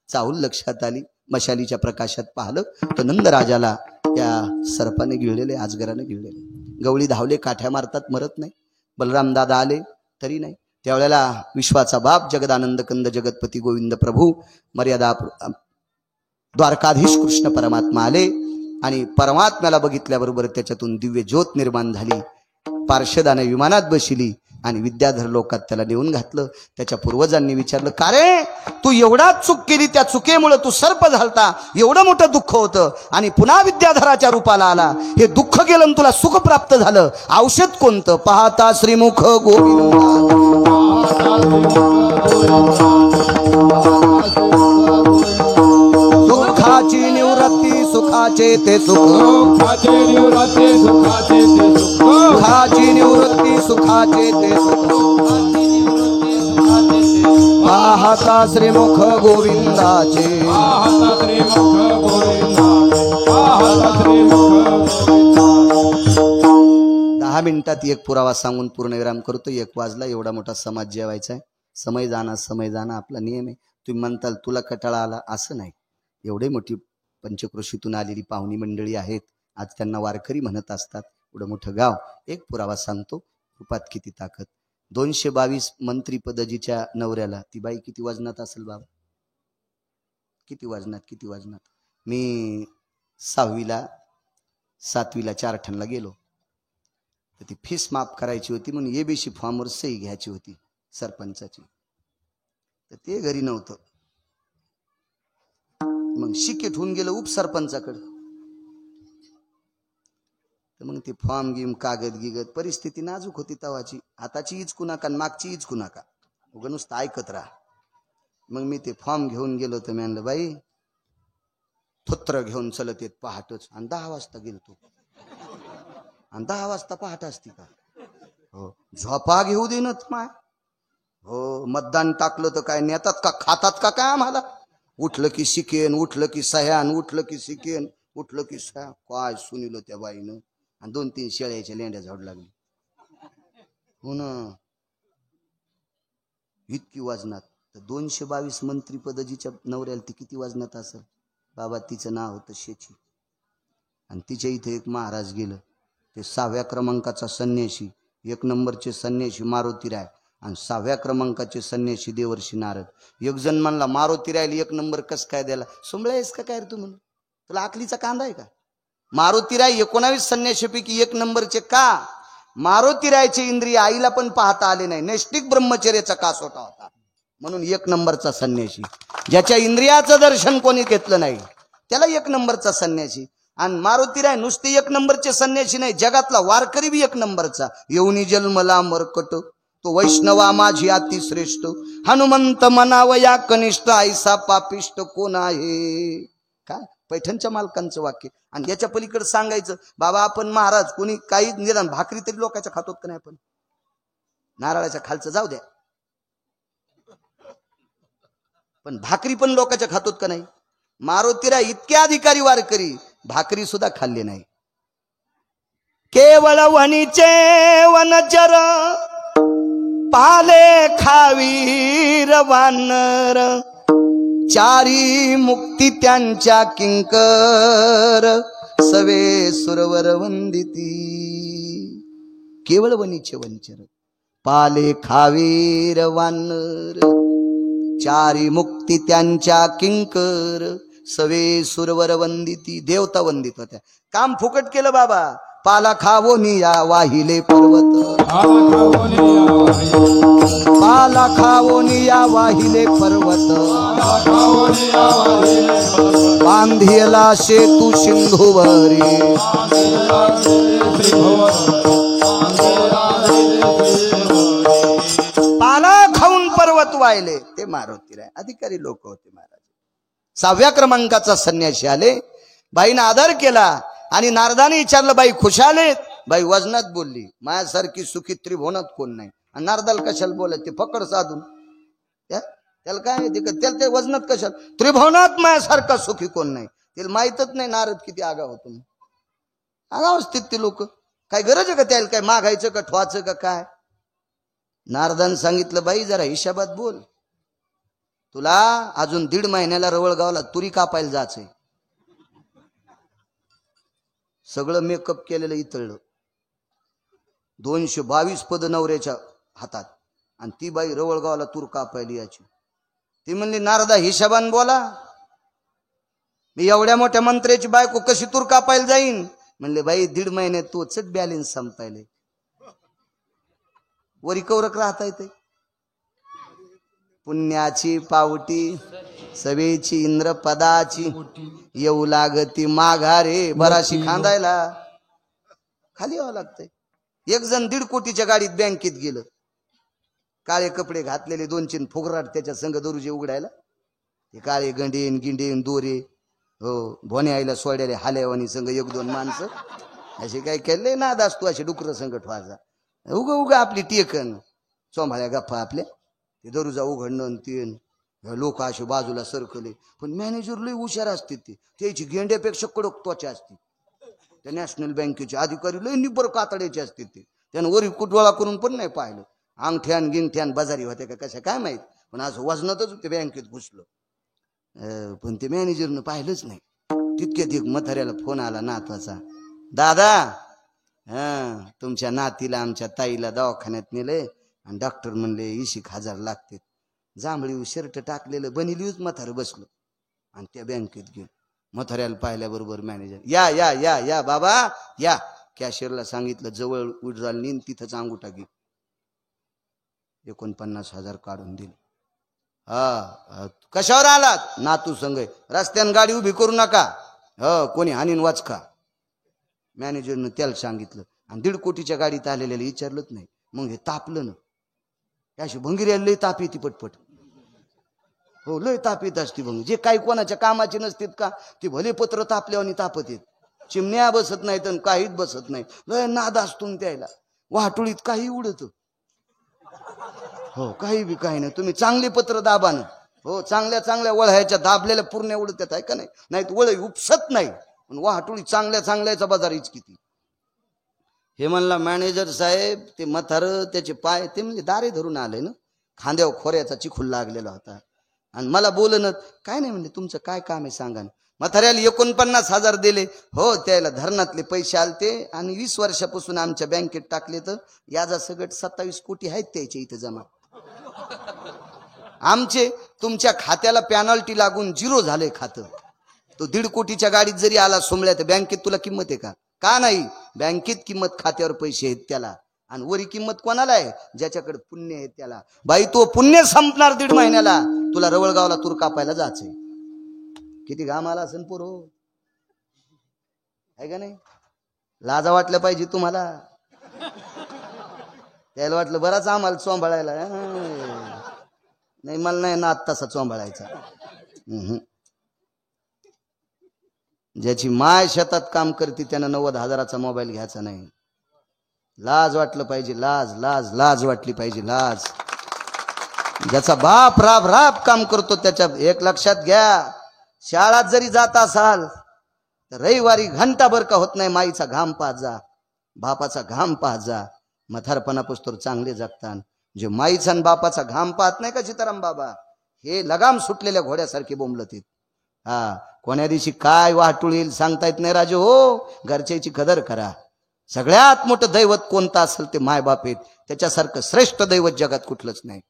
चाहूल लक्षात आली, मशालीच्या प्रकाशात पाहिलं तर नंद राजाला त्या सर्पाने गिळलेले, अजगराने गिळलेले. गवळी धावले, काठ्या मारतात, मरत नाही. बलराम दादा आले तरी नाही. त्यावेळेला विश्वाचा बाप जगदानंद कंद जगतपती गोविंद प्रभू मर्यादा द्वारकाधीश कृष्ण परमात्मा आले आणि परमात्म्याला बघितल्याबरोबर त्याच्यातून दिव्य ज्योत निर्माण झाली. पार्षदाने विमानात बसली आणि विद्याधर लोकात त्याला नेऊन घातलं. त्याच्या पूर्वजांनी विचारलं, का रे तू एवढा चूक केली, त्या चुकीमुळे तू सर्प झालता, एवढं मोठं दुःख होतं आणि पुन्हा विद्याधराच्या रूपाला आला, हे दुःख गेलं आणि तुला सुख प्राप्त झालं, औषध कोणतं? पाहता श्रीमुख गोविंद. सुखाची निवृत्ती सुखाचे ते सुख, सुखाची निवृत्ती सुखाचे ते सुख, पाहता श्रीमुख गोविंदाचे. 10 मिनिटात एक पुरावा सांगून पूर्णविराम करतो. 1 वाजला, एवढा मोठा समाज जेवायचा आहे. समय जाणं आपला नियम आहे. तुम्ही म्हणताल तुला कटाळा आला, असं नाही. एवढे मोठी पंचक्रोशीतून आलेली पाहुणी मंडळी आहेत, आज त्यांना वारकरी म्हणत असतात. एवढं मोठं गाव. एक पुरावा सांगतो, रूपात किती ताकद. 222 मंत्रीपदजीच्या नवऱ्याला ती बाई किती वजनात असेल बाबा? किती वजनात? मी 6वीला 7वीला 4 ठणला गेलो, तर ती फीस माफ करायची होती म्हणून एबीसी फॉर्मवर सही घ्यायची होती सरपंचाची, तर ते घरी नव्हतं. मग शिकेट होऊन गेलं उपसरपंचाकडे. तर मग ते फॉर्म गिम कागद गिगत परिस्थिती नाजूक होती तवाची. आताची इचकू नका आणि मागची इचकू नका, उगा नुसतं ऐकत राहा. मग मी ते फॉर्म घेऊन गेलो तर मी म्हणलं बाई पुत्र घेऊन चलत येत पहाटच. आणि 10 वाजता गेलतो. आणि 10 वाजता पहाट असती का? हो, झोपा घेऊ देणत माय. हो, मतदान टाकलं तर काय नेतात का खातात का काय आम्हाला? उठलं की शिकेन, उठलं की सह्यान, उठलं की शिकेन, उठलं की सह्या. काय सुनिलं त्या बाईनं. आणि 2-3 शेळ्याच्या लेंड्या झाड लागली. हो ना, इतकी वाजनात. तर 222 मंत्रीपद जिच्या नवऱ्याला ती किती वाजनात असेल बाबा. तिचं नाव होतं शेची. आणि तिच्या इथे एक महाराज गेलं, ते 6व्या क्रमांकाचा संन्यासी, 1 नंबरचे संन्यासी मारुतीराय आणि 6व्या क्रमांकाचे संन्यासी देवर्षी नारद. एक जण म्हणला मारुतीरायला 1 नंबर कस काय द्यायला? सोमळायस का काय रे तू? म्हणून तुला आकलीचा कांदा आहे का? मारुतीराय 19 संन्याशीपैकी 1 नंबरचे का? मारुतीरायचे इंद्रिय आईला पण पाहता आले नाही. नैष्टिक ब्रह्मचर्याचा कासोटा होता म्हणून 1 नंबरचा संन्यासी. ज्याच्या इंद्रियाचं दर्शन कोणी घेतलं नाही त्याला 1 नंबरचा संन्यासी. आणि मारुतीराय नुसते 1 नंबरचे संन्यासी नाही, जगातला वारकरी बी 1 नंबरचा. येऊनी जन्मला मरकट तो वैष्णवा माझी अति श्रेष्ठ. हनुमंत मनावया कनिष्ठ ऐसा पापिष्ट कोण आहे? काय पैठणच्या मालकांचं वाक्य. आणि याच्या पलीकडे सांगायचं बाबा आपण महाराज कोणी काही निदान भाकरी तरी लोकांच्या खातोत का नाही? आपण नारळाच्या खालचं जाऊ द्या, पण भाकरी पण लोकांच्या खातोत का नाही? मारुतीराय इतके अधिकारी वारकरी भाकरी सुद्धा खाल्ली नाही. केवळ वनीचे वनचर पाले खावीर वानर. चारी मुक्ती त्यांच्या किंकर सवे सुरवर वंदिती. केवळ वनीचे वनचर पाले खावीर वानर. चारी मुक्ती त्यांच्या किंकर सवे सुरवर वंदिती. देवता वंदित होत्या. काम फुकट केलं बाबा. पाला खावोनिया वाहिले पर्वत. पाला खावोनिया वाहिले पर्वत. बांधिला शेतू सिंधुवरी. पाला खाऊन पर्वत वाहिले. ते मारुतीराय अधिकारी लोक होते महाराज. 6व्या क्रमांकाचा संन्यासी आले. बाईनं आदर केला आणि नारदाने विचारलं बाई खुश आले? बाई वजनात बोलली माझ्यासारखी सुखी त्रिभुवनात कोण नाही. आणि नारदाला कशाला बोलत? ते फकड साधून त्याला काय माहिती का? त्याला ते वजनात कशाला? त्रिभुवनात माझ्यासारखा सुखी कोण नाही. त्याला माहितच नाही नारद किती आगाव होतो. आगाव असतील ते लोक. काय गरज आहे का त्याला काय मागायचं का ठवाचं का काय? नारदान सांगितलं बाई जरा हिशाबात बोल. तुला अजून 1.5 महिन्याला रवळगावला तुरी कापायला जायचंय. सगळं मेकअप केलेलं इतळलं. 222 पद नवऱ्याच्या हातात आणि ती बाई रवळगावला तूर कापायली याची. ती म्हणली नारदा हिशाबान बोला. मी एवढ्या मोठ्या मंत्र्याची बायको कशी तूर कापायला जाईन? म्हणले बाई 1.5 महिन्यात तोच बॅलेन्स संपायले. वरी कौरक राहता येते. पुण्याची पावटी सवेची इंद्रपदाची येऊ लागती माघारे. बराशी खांदायला खाली यावं लागतंय. एक जण 1.5 कोटीच्या गाडीत बँकेत गेलं. काळे कपडे घातलेले 2-3 फुगराट त्याच्या संघ दरुजे उघडायला. ते काळे गंडेन गिंडेन दोरे. हो, भोने आईला सोड्याले हाल्यावानी संघ 1-2 माणसं असे काय केले ना दास तू असे डुकर संकट व्हायचा. उगा आपली टेकन चोंभाळ्या गप्पा आपल्या. ते दरुजा उघडणं तीन लोक असे बाजूला सरकले. पण मॅनेजर लय हुशार असते. ते त्याची गेंड्यापेक्षा कडक त्वचा असते. त्या नॅशनल बँकेचे अधिकारी लय निबर कातड्याचे असते. ते त्यानं वरी कुटवाळा करून पण नाही पाहिलं. अंगठ्यान गिंगठ्यान बाजारी होत्या का कशा काय माहित. पण असं वजनातच ते बँकेत घुसलं. पण ते मॅनेजरनं पाहिलंच नाही. तितक्यात एक म्हाताऱ्याला फोन आला नातवाचा. दादा तुमच्या नातीला आमच्या ताईला दवाखान्यात नेले आणि डॉक्टर म्हणले 20,000 लागते. जांभळी शर्ट टाकलेलं बनिलीच म्हातारं बसलं आणि त्या बँकेत गेलं. म्हाताऱ्याला पाहिल्याबरोबर मॅनेजर या या या या बाबा या. कॅशियरला सांगितलं जवळ उडजाल नेन तिथंच अंगुठा घे. 49,000 काढून दिले. हा कशावर आलात? नातू संग. रस्त्यानं गाडी उभी करू नका, कोणी हानीन वाचका. मॅनेजरनं त्याला सांगितलं. आणि 1.5 कोटीच्या गाडीत आलेल्याला विचारलंच नाही. मग हे तापलं ना, अशी भंगिरी लय ताप येते पटपट. हो लय ताप येत असते भंग. जे काही कोणाच्या कामाचे नसतात का ते भले पत्र तापल्यावर तापत येत. चिमण्या बसत नाहीत आणि काहीच बसत नाही. लय नाद असतो त्याला. वाटोळीत काही उडत. हो काही बी काही नाही. तुम्ही चांगले पत्र दाबा ना. हो चांगल्या चांगल्या वळह्याच्या दाबलेल्या पूर्ण उडतात आहे का नाही? नाहीत वळ उपसत नाही. वाहटुळी चांगल्या चांगल्याचा बाजारीच किती. हे म्हणला मॅनेजर साहेब, ते म्हातार त्याचे पाय ते म्हणजे दारे धरून आले ना, खांद्यावर खोऱ्याचा चिखूल लागलेला होता. आणि मला बोलणं काय नाही म्हणजे तुमचं काय काम आहे सांगा ना. म्हाताऱ्याला 49,000 दिले. हो त्याला धरणातले पैसे आलते आणि 20 वर्षापासून आमच्या बँकेत टाकले, तर याचा सगट 27 कोटी आहेत त्याच्या इथं जमा. आमचे तुमच्या खात्याला पॅनल्टी लागून 0 झाले खातं. तो 1.5 कोटीच्या गाडीत जरी आला सोमल्या तर बँकेत तुला किंमत आहे का? का नाही. बँकेत किंमत खात्यावर पैसे आहेत त्याला. आणि वरी किंमत कोणाला आहे? ज्याच्याकडे पुण्य आहे त्याला. बाई तो पुण्य संपणार 1.5 महिन्याला. तुला रवळगावला तूर कापायला जायचंय. किती घाम आला असेल पोरो, आहे का नाही? लाजा वाटल्या पाहिजे तुम्हाला. त्याला वाटलं बराच आम्हाला चोंबाळायला. नाही मला नाही ना तसा चोंबाळायचा. ज्याची माय शेतात काम करते त्यानं 90,000चा मोबाईल घ्यायचा नाही. लाज वाटलं पाहिजे. लाज लाज लाज वाटली पाहिजे. लाज. ज्याचा बाप राब राब काम करतो त्याच्या एक लक्षात घ्या, शाळात जरी जात असाल तर रविवारी घंटाभर का होत नाही माईचा घाम पाहत जा, बापाचा घाम पाहत जा. म्हातारपणापासून चांगले जगतात. जे माईचा आणि बापाचा घाम पाहत नाही का सीताराम बाबा, हे लगाम सुटलेल्या घोड्यासारखे बोंबलत. कोण्या दिवशी काय वाटूळ येईल सांगता येत नाही राजू. हो घरच्याची कदर करा. सगळ्यात मोठं दैवत कोणतं असेल ते मायबाप आहेत. त्याच्यासारखं श्रेष्ठ दैवत जगात कुठलंच नाही.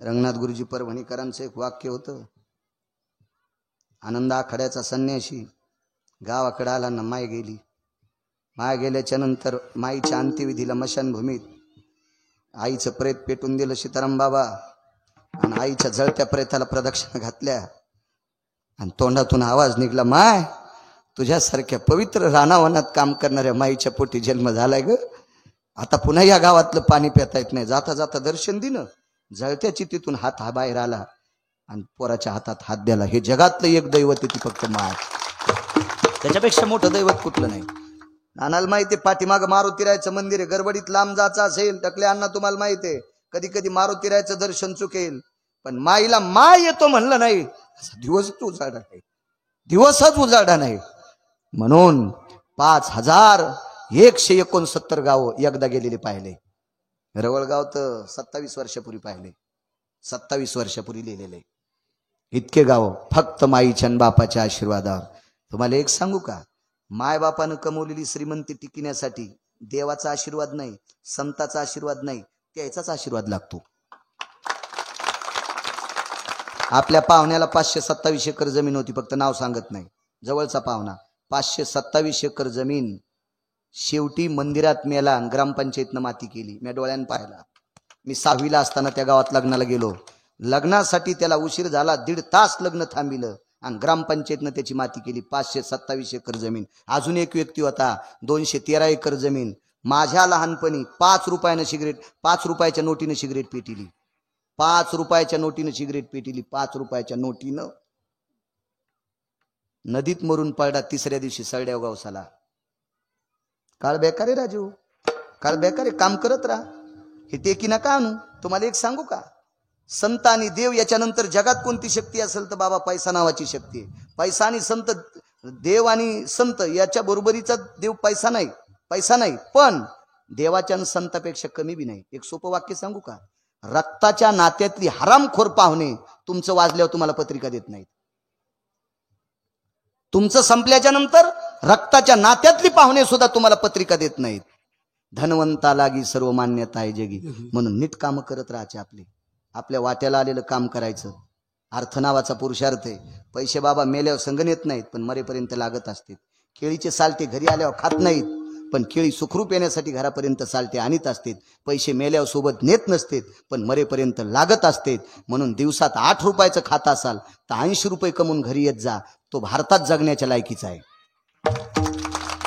रंगनाथ गुरुजी परभणीकरांचं एक वाक्य होतं. आनंद आखाड्याचा संन्यासी गावाकडे आला ना, माय गेली. माय गेल्याच्या नंतर माईच्या अंत्यविधीला मशानभूमीत आईचं प्रेत पेटून दिलं सीताराम बाबा. आणि आईच्या जळत्या प्रेताला प्रदक्षिणा घातल्या आणि तोंडातून आवाज निघला, माय तुझ्यासारख्या पवित्र रानावनात काम करणाऱ्या माईच्या पोटी जन्म झालाय ग. आता पुन्हा या गावातलं पाणी पिता येत नाही. जाता जाता दर्शन दिलं. जळत्या चितीतून हात हा बाहेर आला आणि पोराच्या हातात हात द्याला. हे जगातलं एक दैवत आहे ती फक्त माय. त्याच्यापेक्षा मोठं दैवत कुठलं नाही. नानाला माहिती आहे पाठीमाग मारुतीरायचं मंदिर आहे. गडबडीत लांब जायचं असेल टकले अण्णा तुम्हाला माहिती आहे, कधी कधी मारुतीरायचं दर्शन चुकेल, पण माईला माय येतो म्हणलं नाही दिवसच उजाडा नाही. दिवसच उजाडा नाही. म्हणून 5,169 गाव एकदा गेलेले पाहिले. रवळगाव तर 27 वर्षापूर्वी पाहिले. 27 वर्षापूर्वी लिहिलेले इतके गाव फक्त माईच्या आणि बापाच्या आशीर्वादावर. तुम्हाला एक सांगू का, माय बापानं कमवलेली श्रीमंती टिकण्यासाठी देवाचा आशीर्वाद नाही, संताचा आशीर्वाद नाही, त्याचाच आशीर्वाद लागतो. आपल्या पाहुण्याला 527 एकर जमीन होती, फक्त नाव सांगत नाही. जवळचा पाहुणा 527 एकर जमीन शेवटी मंदिरात मेला. ग्रामपंचायतनं माती केली. मी डोळ्यानं पाहिला. मी 6वीला असताना त्या गावात लग्नाला गेलो. लग्नासाठी त्याला उशीर झाला. 1.5 तास लग्न थांबिलं आणि ग्रामपंचायतनं त्याची माती केली. 527 एकर जमीन. अजून एक व्यक्ती होता 213 एकर जमीन. माझ्या लहानपणी 5 रुपयानं सिगरेट, 5 रुपयाच्या नोटीनं सिगरेट पेटिली. 5 रुपयाच्या नोटीनं सिगरेट पेटिली. 5 रुपयाच्या नोटीनं. नदीत मरून पडला. 3ऱ्या दिवशी सळड्या गावसाला. काळ बेकार आहे राजू, काळ बेकार आहे. काम करत राहा. हे टेकी नका आणू. तुम्हाला एक सांगू का, संत आणि देव याच्यानंतर जगात कोणती शक्ती असेल तर बाबा पैसा नावाची शक्ती आहे. पैसा आणि संत, देव आणि संत याच्या बरोबरीचा देव पैसा नाही. पैसा नाही, पण देवाच्या आणि संतापेक्षा कमी बी नाही. एक सोपं वाक्य सांगू का, रक्ताच्या नात्यातली हरामखोर पाहुणे तुमचं वाजल्यावर तुम्हाला पत्रिका देत नाहीत. तुमचं संपल्याच्या नंतर रक्ताच्या नात्यातली पाहुणे सुद्धा तुम्हाला पत्रिका देत नाहीत. धनवंता लागी सर्व मान्यता आहे जगी. म्हणून नीट काम करत राहायचे. आपल्या वाट्याला आलेलं काम करायचं. अर्थ नावाचा पुरुषार्थ आहे. पैसे बाबा मेल्यावर संगण येत नाहीत, पण मरेपर्यंत लागत असते. केळीचे सालटे घरी आल्यावर खात नाहीत, पण केळी सुखरूप येण्यासाठी घरापर्यंत चालते आणीत असते. पैसे मेल्यावर सोबत नेत नसते, पण मरेपर्यंत लागत असते. म्हणून दिवसात 8 रुपयाचं खात असाल तर 80 रुपये कमवून घरी येत जा. तो भारतात जगण्याच्या लायकीचा आहे,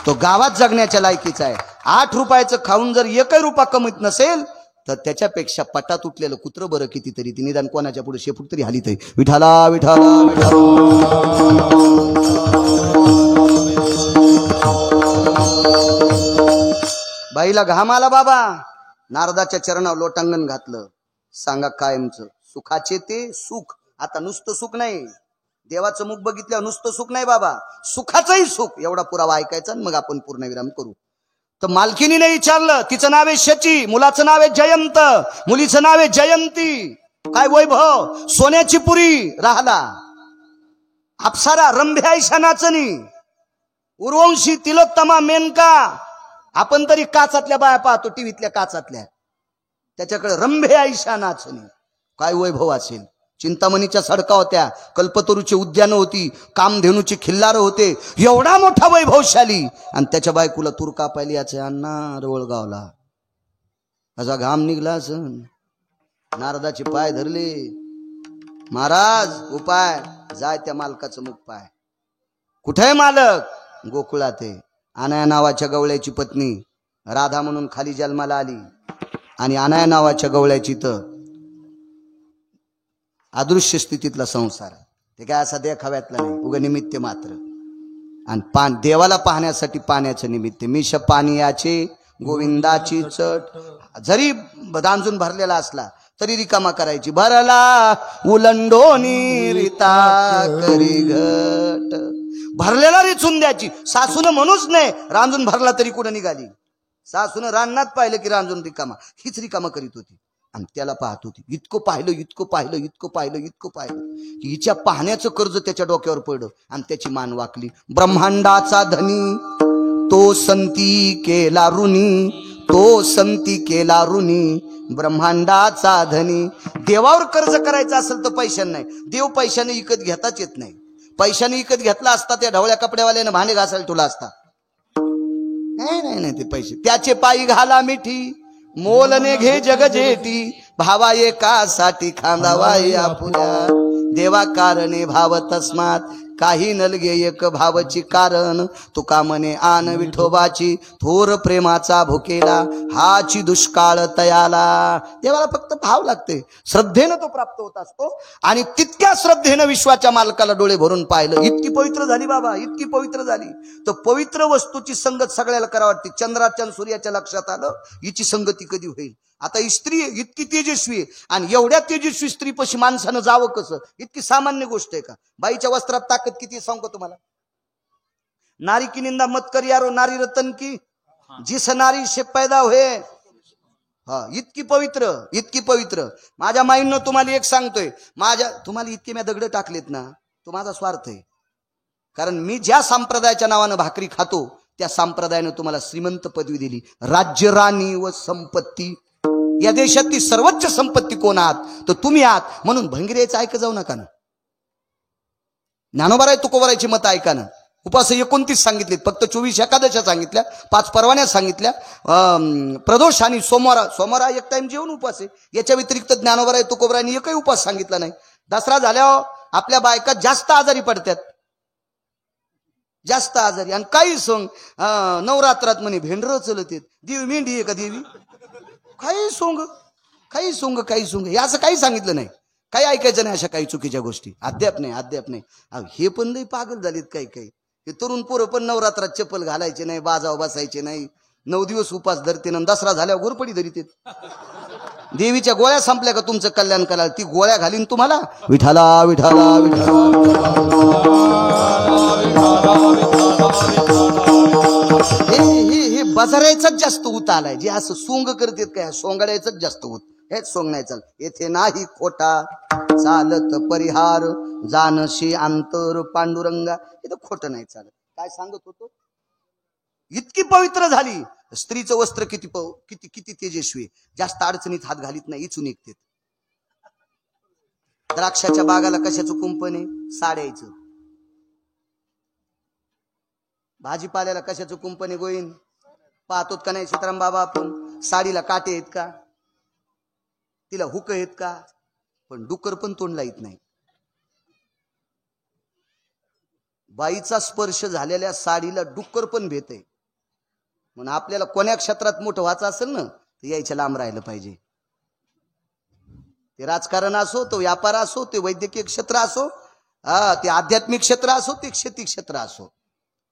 तो गावात जगण्याच्या लायकीचा आहे. 8 रुपयाचं खाऊन जर 1 रुपया कमवत नसेल तर त्याच्यापेक्षा पटात उठलेलं कुत्र बरं कितीतरी. ती निदान कोणाच्या पुढे शेपूट तरी हालीत आहे. विठाला विठाला विठाला. बाईला घाम आला बाबा, नारदाच्या चरणावर लोटांगण घातलं. सांगा कायमचं सुखाचे ते सुख. आता नुसतं सुख नाही, देवाचं मुख बघितल्यावर नुसतं सुख नाही बाबा, सुखाचंही सुख. एवढा पुरावा ऐकायचा मग आपण पूर्णविराम करू. तर मालकिनीने विचारलं, तिचं नाव आहे शची, मुलाचं नाव आहे जयंत, मुलीचं नाव आहे जयंती. काय वैभव, सोन्याची पुरी राहला, अप्सरा रंभे आयशा नाचणी, उर्वंशी तिलोत्तमा मेनका. आपण तरी काचातल्या बाया पाहतो, टीव्हीतल्या काचातल्या, त्याच्याकडे रंभे आयशा नाचणी. काय वैभव असेल. चिंतामणीच्या सडका होत्या, कल्पतरूची उद्यानं होती, कामधेनूची खिल्लार होते. एवढा मोठा वैभवशाली, आणि त्याच्या बायकोला तूर कापायला याचे अण्णा रवळगावला. असा घाम निघला असन. नारदाचे पाय धरले, महाराज उपाय. जाय त्या मालकाचं मुख पाय. कुठे मालक? गोकुळात आहे. अनाया नावाच्या गवळ्याची पत्नी राधा म्हणून खाली जन्माला आली, आणि अनाया नावाच्या गवळ्याची तर अदृश्य स्थितीतला संसार. ते काय असा देखाव्यातला नाही, उगा निमित्त मात्र. आणि देवाला पाहण्यासाठी पाण्याचं निमित्त. मिश पानियाचे गोविंदाची चट. जरी दांजून भरलेला असला तरी रिकामा करायची. भरला उलंडोनी रिता करी घट. भरलेला रिचून द्यायची. सासून म्हणूच नाही, रांजून भरला तरी कुठं निघाली. सासून रानात पाहिलं की रांजून रिकामा, हीच रिकामा करीत होती. आणि त्याला पाहत होती. इतकं पाहिलं, इतकं पाहिलं, इतकं पाहिलं, इतकं पाहिलं की हिच्या पाहण्याचं कर्ज त्याच्या डोक्यावर पडलं, आणि त्याची मान वाकली. ब्रह्मांडाचा धनी तो संती केला ऋणी, तो संती केला ऋणी. ब्रह्मांडाचा धनी. देवावर कर्ज करायचं असेल तर पैशाने नाही. देव पैशाने विकत घेताच येत नाही. पैशाने विकत घेतला असता त्या ढवळ्या कपड्यावाल्याने भांडे घासायला तुला असता. नाही नाही नाही, ते पैसे त्याचे पायी घाला मिठी, मोलने घे जग जेठी. भावा एकासाठी खांदावाई आपुल्या, देवा कारणे भाव तस्मात काही नलगे एक भावची कारण. तुका म्हणे आन विठोबाची थोर प्रेमाचा भुकेला, हाची दुष्काळ तयाला. देवाला फक्त भाव लागते, श्रद्धेनं तो प्राप्त होत असतो. आणि तितक्या श्रद्धेनं विश्वाच्या मालकाला डोळे भरून पाहिलं. इतकी पवित्र झाली बाबा, इतकी पवित्र झाली. तर पवित्र वस्तूची संगत सगळ्याला करावं वाटते. चंद्राच्या आणि सूर्याच्या लक्षात आलं हिची संगती कधी होईल. आता ही स्त्री इतकी तेजस्वी आहे, आणि एवढ्या तेजस्वी स्त्रीपाशी माणसानं जावं कसं, इतकी सामान्य गोष्ट आहे का? बाईच्या वस्त्रात ताकद किती सांगतो तुम्हाला. नारी की निंदा मत कर यारो, नारी रतन की जिस नारी से पैदा होए. हा, इतकी पवित्र, इतकी पवित्र. माझ्या माईंनो तुम्हाला एक सांगतोय, तुम्हाला इतके मी दगड टाकलेत ना, तो माझा स्वार्थ आहे. कारण मी ज्या संप्रदायाच्या नावानं भाकरी खातो त्या संप्रदायानं तुम्हाला श्रीमंत पदवी दिली, राज्य, राणी व संपत्ती. या देशातली सर्वोच्च संपत्ती कोण आहात तर तुम्ही आहात. म्हणून भंगिरेचं ऐक जाऊ नका ना. ज्ञानोबाराय तुकोबारायची मतं ऐका ना. उपास 29 सांगितलेत, फक्त 24 एकादशा सांगितल्या, 5 परवान्या सांगितल्या. प्रदोष आणि सोमवार एक टाइम जेवण उपास आहे. याच्या व्यतिरिक्त ज्ञानोबाराय तुकोबारायनी एकही उपास सांगितला नाही. दसरा झाल्यावर आपल्या बायका जास्त आजारी पडतात, जास्त आजारी. आणि काही सोंग नवरात्रात म्हणे भेंडर चलत येत. देवी मेंढी आहे का देवी? काही सोंग, काही सोंग, काही सोंग. हे असं काही सांगितलं नाही. काही ऐकायचं नाही अशा काही चुकीच्या गोष्टी. अद्याप नाही, अद्याप नाही. हे पण लई पागल झालीत काही काही. हे तरुण पोरं पण नवरात्रात चप्पल घालायचे नाही, बाजाव बसायचे नाही, 9 दिवस उपास धरते ना, दसरा झाल्यावर घोरपडी धरीत. देवीच्या गोळ्या संपल्या का तुमचं कल्याण कराल, ती गोळ्या घालीन तुम्हाला. विठाला विठाला विठाला. हे बाजारायचाच जास्त उत आलाय. जे असं सोंग करतात काय, सोंगाड्याच जास्त उत. हेच सोंग नाही चाल. येथे नाही खोटा चालत परिहार, जानशी अंतर पांडुरंगा. इथं खोटं नाही चालत. काय सांगत होतो, इतकी पवित्र झाली. स्त्रीचं वस्त्र किती किती किती तेजस्वी. जास्त अडचणीत हात घालीत नाही, इचून निघते. द्राक्षाच्या बागाला कशाचं कुंपण आहे? साड्याचं. भाजीपाल्याला कशाचं कुंपण आहे गोईन? पाहतोत का नाही सीताराम बाबा आपण? साडीला काटे आहेत का? तिला हुक आहेत का? पण डुक्कर पण तोंडला येत नाही. बाईचा स्पर्श झालेल्या साडीला डुक्कर पण भेटते. म्हणून आपल्याला कोण्या क्षेत्रात मोठं व्हायचं असेल ना, तर यायच्या लांब राहिलं पाहिजे. ते राजकारण असो, तो व्यापार असो, ते वैद्यकीय क्षेत्र असो, ते आध्यात्मिक क्षेत्र असो, ते शेती क्षेत्र असो,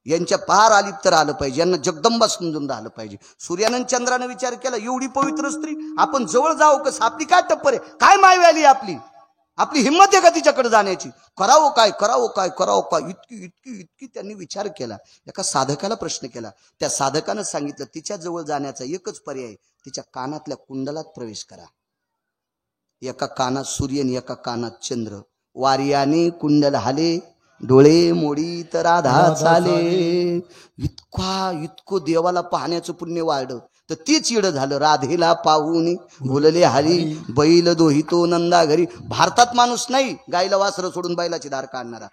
यांच्या पार अलिप्त राहिलं पाहिजे. यांना जगदंबा समजून राहिलं पाहिजे. सूर्यानं चंद्रानं विचार केला, एवढी पवित्र स्त्री आपण जवळ जाऊ कसं? आपली काय टप्पर आहे? काय मायवाली आपली? आपली हिंमत आहे का तिच्याकडे जाण्याची? करावं काय, करावं काय, करावं काय? इतकी इतकी इतकी त्यांनी विचार केला. एका साधकाला प्रश्न केला. त्या साधकानं सांगितलं, तिच्या जवळ जाण्याचा एकच पर्याय, तिच्या कानातल्या कुंडलात प्रवेश करा. एका कानात सूर्य आणि एका कानात चंद्र. वार्याने कुंडल हाले, डोळे मोडी तर राधा चाले. इतकं देवाला पाहण्याचं पुण्य वाढलं. तर तेच येडं झालं. राधेला पाहून बोलले हरी, बैल दोहितो नंदा घरी. भारतात माणूस नाही गायला वासरं सोडून बैलाची धार काढणारा,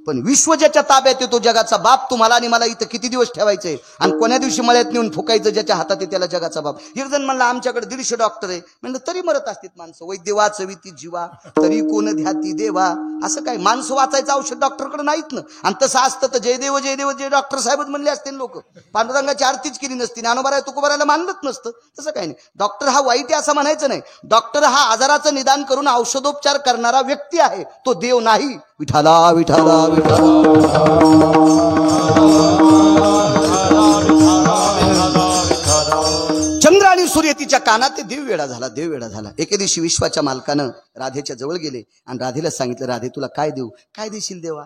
पण विश्व ज्याच्या ताब्यात येतो, जगाचा बाप तुम्हाला आणि मला इथं किती दिवस ठेवायचंय आणि कोण्या दिवशी मळ्यात नेऊन फुकायचं, ज्याच्या हातात आहे त्याला जगाचा बाप. एक जण म्हणला आमच्याकडे 150 डॉक्टर आहे. म्हणलं तरी मरत असतात माणसं. वैद्य वाचवी ती जीवा, तरी कोण ध्याती देवा. असं काय माणसं वाचायचं औषध डॉक्टरकडे नाहीत ना. आणि तसं असतं तर जयदेव जयदेव जय डॉक्टर साहेबच म्हणले असते लोक. पांडुरंगाची आरतीच केली नसती, ज्ञानोबाराय तुकोबारायला मानलंच नसतं. तसं काही नाही. डॉक्टर हा वाईट आहे असं म्हणायचं नाही. डॉक्टर हा आजाराचं निदान करून औषधोपचार करणारा व्यक्ती आहे, तो देव नाही. विठाला विठाला विठाला. चंद्र आणि सूर्य तिच्या कानात. ते देव वेडा झाला, देव वेडा झाला. एके दिवशी विश्वाच्या मालकानं राधेच्या जवळ गेले आणि राधेला सांगितलं, राधे तुला काय देऊ? काय देशील देवा?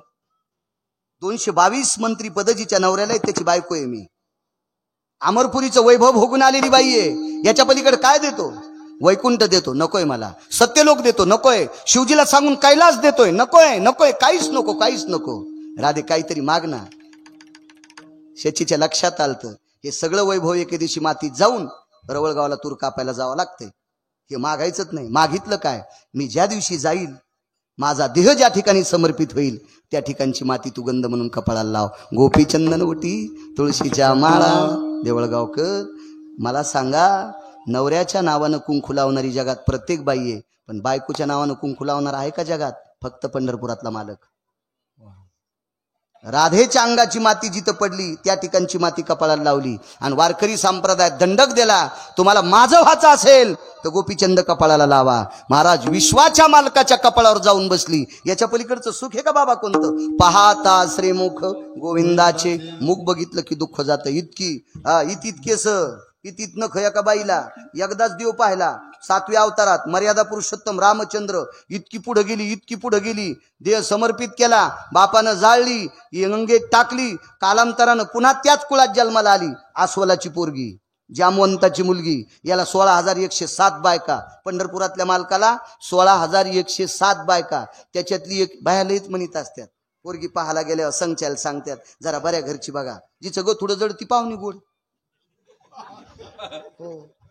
222 मंत्री पद जिच्या नवऱ्याला आहे त्याची बायको आहे मी. अमरपुरीचं वैभव भोगून आलेली बाई आहे. याच्या पलीकडे काय देतो? वैकुंठ देतो, नकोय मला. सत्यलोक देतो, नकोय. शिवजीला सांगून कैलास देतोय, नकोय नकोय. काहीच नको, काहीच नको. राधे काहीतरी माग ना. शचीच्या लक्षात आलतं, हे सगळं वैभव एके दिवशी मातीत जाऊन रवळगावला तूर कापायला जावं लागतंय. हे मागायचंच नाही. मागितलं काय? मी ज्या दिवशी जाईल, माझा देह ज्या ठिकाणी समर्पित होईल, त्या ठिकाणची माती तू गंध म्हणून कपाळाला लाव. गोपी चंदन उटी तुळशीच्या माळा. देवळगावकर मला सांगा, नवऱ्याच्या नावानं कुंकू लावणारी जगात प्रत्येक बाई आहे, पण बायकोच्या नावानं कुंकू लावणार आहे का जगात? फक्त पंढरपुरातला मालक. राधेच्या अंगाची माती जिथं पडली त्या ठिकाणची माती कपाळाला लावली. आणि वारकरी संप्रदायात दंडक दिला, तुम्हाला माझं व्हायचं असेल तर गोपीचंद कपाळाला लावा. महाराज विश्वाच्या मालकाच्या कपाळावर जाऊन बसली. याच्या पलीकडचं सुख आहे का बाबा कोणतं? पाहता श्रीमुख गोविंदाचे. मुख बघितलं की दुःख जातं. इतकेस इतीत नख एका बाईला एकदाच देव पाहिला 7व्या अवतारात. मर्यादा पुरुषोत्तम रामचंद्र इतकी पुढे गेली, इतकी पुढे गेली. देह समर्पित केला, बापानं जाळली, अंगेत टाकली. कालांतरानं पुन्हा त्याच कुळात जन्माला आली. आस्वलाची पोरगी, जामवंताची मुलगी. याला 16,107 बायका. पंढरपुरातल्या मालकाला 16,107 बायका. त्याच्यातली एक बाया लईच म्हणीत असतात. पोरगी पाहायला गेल्यावर संचायला सांगतात, जरा बऱ्या घरची बघा. जिचं ग थोडं जड ती पाहुणी गोड.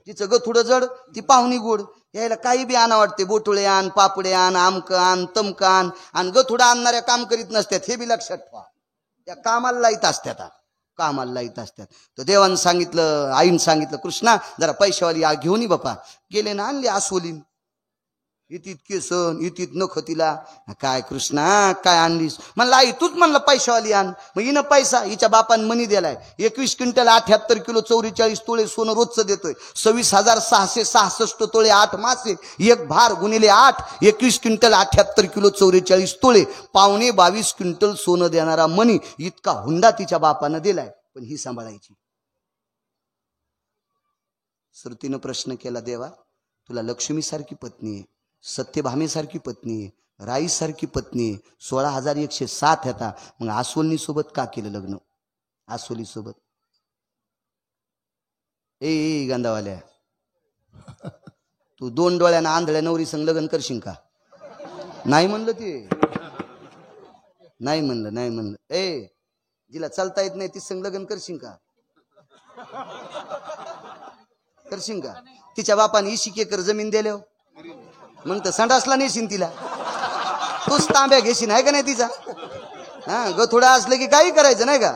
जिचं ग थोडं जड ती पाहुणी गोड. यायला काही बी आणा वाटते. बोटुळे आण, पापडे आण, आमक आण, तमक आण. आणि ग थोडं आणणाऱ्या काम करीत नसतात, हे बी लक्षात ठेवा. त्या कामाला लाईत असतात, कामाला लाईत असतात. तर देवानं सांगितलं, आईनं सांगितलं, कृष्णा जरा पैशावाली घेऊन ये बापा. गेले ना, आणले आसोलीन. इतके सण, इतीत नख तिला. काय कृष्णा काय आणलीस? म्हणलं आई तूच म्हणलं पैशावाली आण. मग हिनं पैसा, हिच्या बापान मनी दिलाय. 21 क्विंटल 78 किलो 44 तोळे सोनं रोजचं देतोय. 26,666 तोळे 8 मासे, एक भार गुणिले 8, 21 क्विंटल 78 किलो 44 तोळे, पावणे 22 क्विंटल सोनं देणारा मनी. इतका हुंडा तिच्या बापानं दिलाय, पण ही सांभाळायची. श्रुतीनं प्रश्न केला, देवा तुला लक्ष्मी सारखी पत्नी आहे, सत्यभामेसारखी पत्नी आहे, राईसारखी पत्नी आहे, 16,107 येता, मग आसोलनी सोबत का केलं लग्न? आसोली सोबत. ए गांधावाल्या, तू 2 डोळ्यानं आंधळ्या नवरी संग लग्न करशील का? नाही म्हणलं ते, नाही म्हणलं, नाही म्हणलं. ए जिला चालता येत नाही ती संग लग्न करशील का? करशील का? तिच्या बापाने 20 एकर जमीन दिल्या, मग तर संडासला नेशील तिला. तूच तांब्या घेशील आहे का नाही तिचा? हा ग थोडा असलं की काही करायचं नाही का?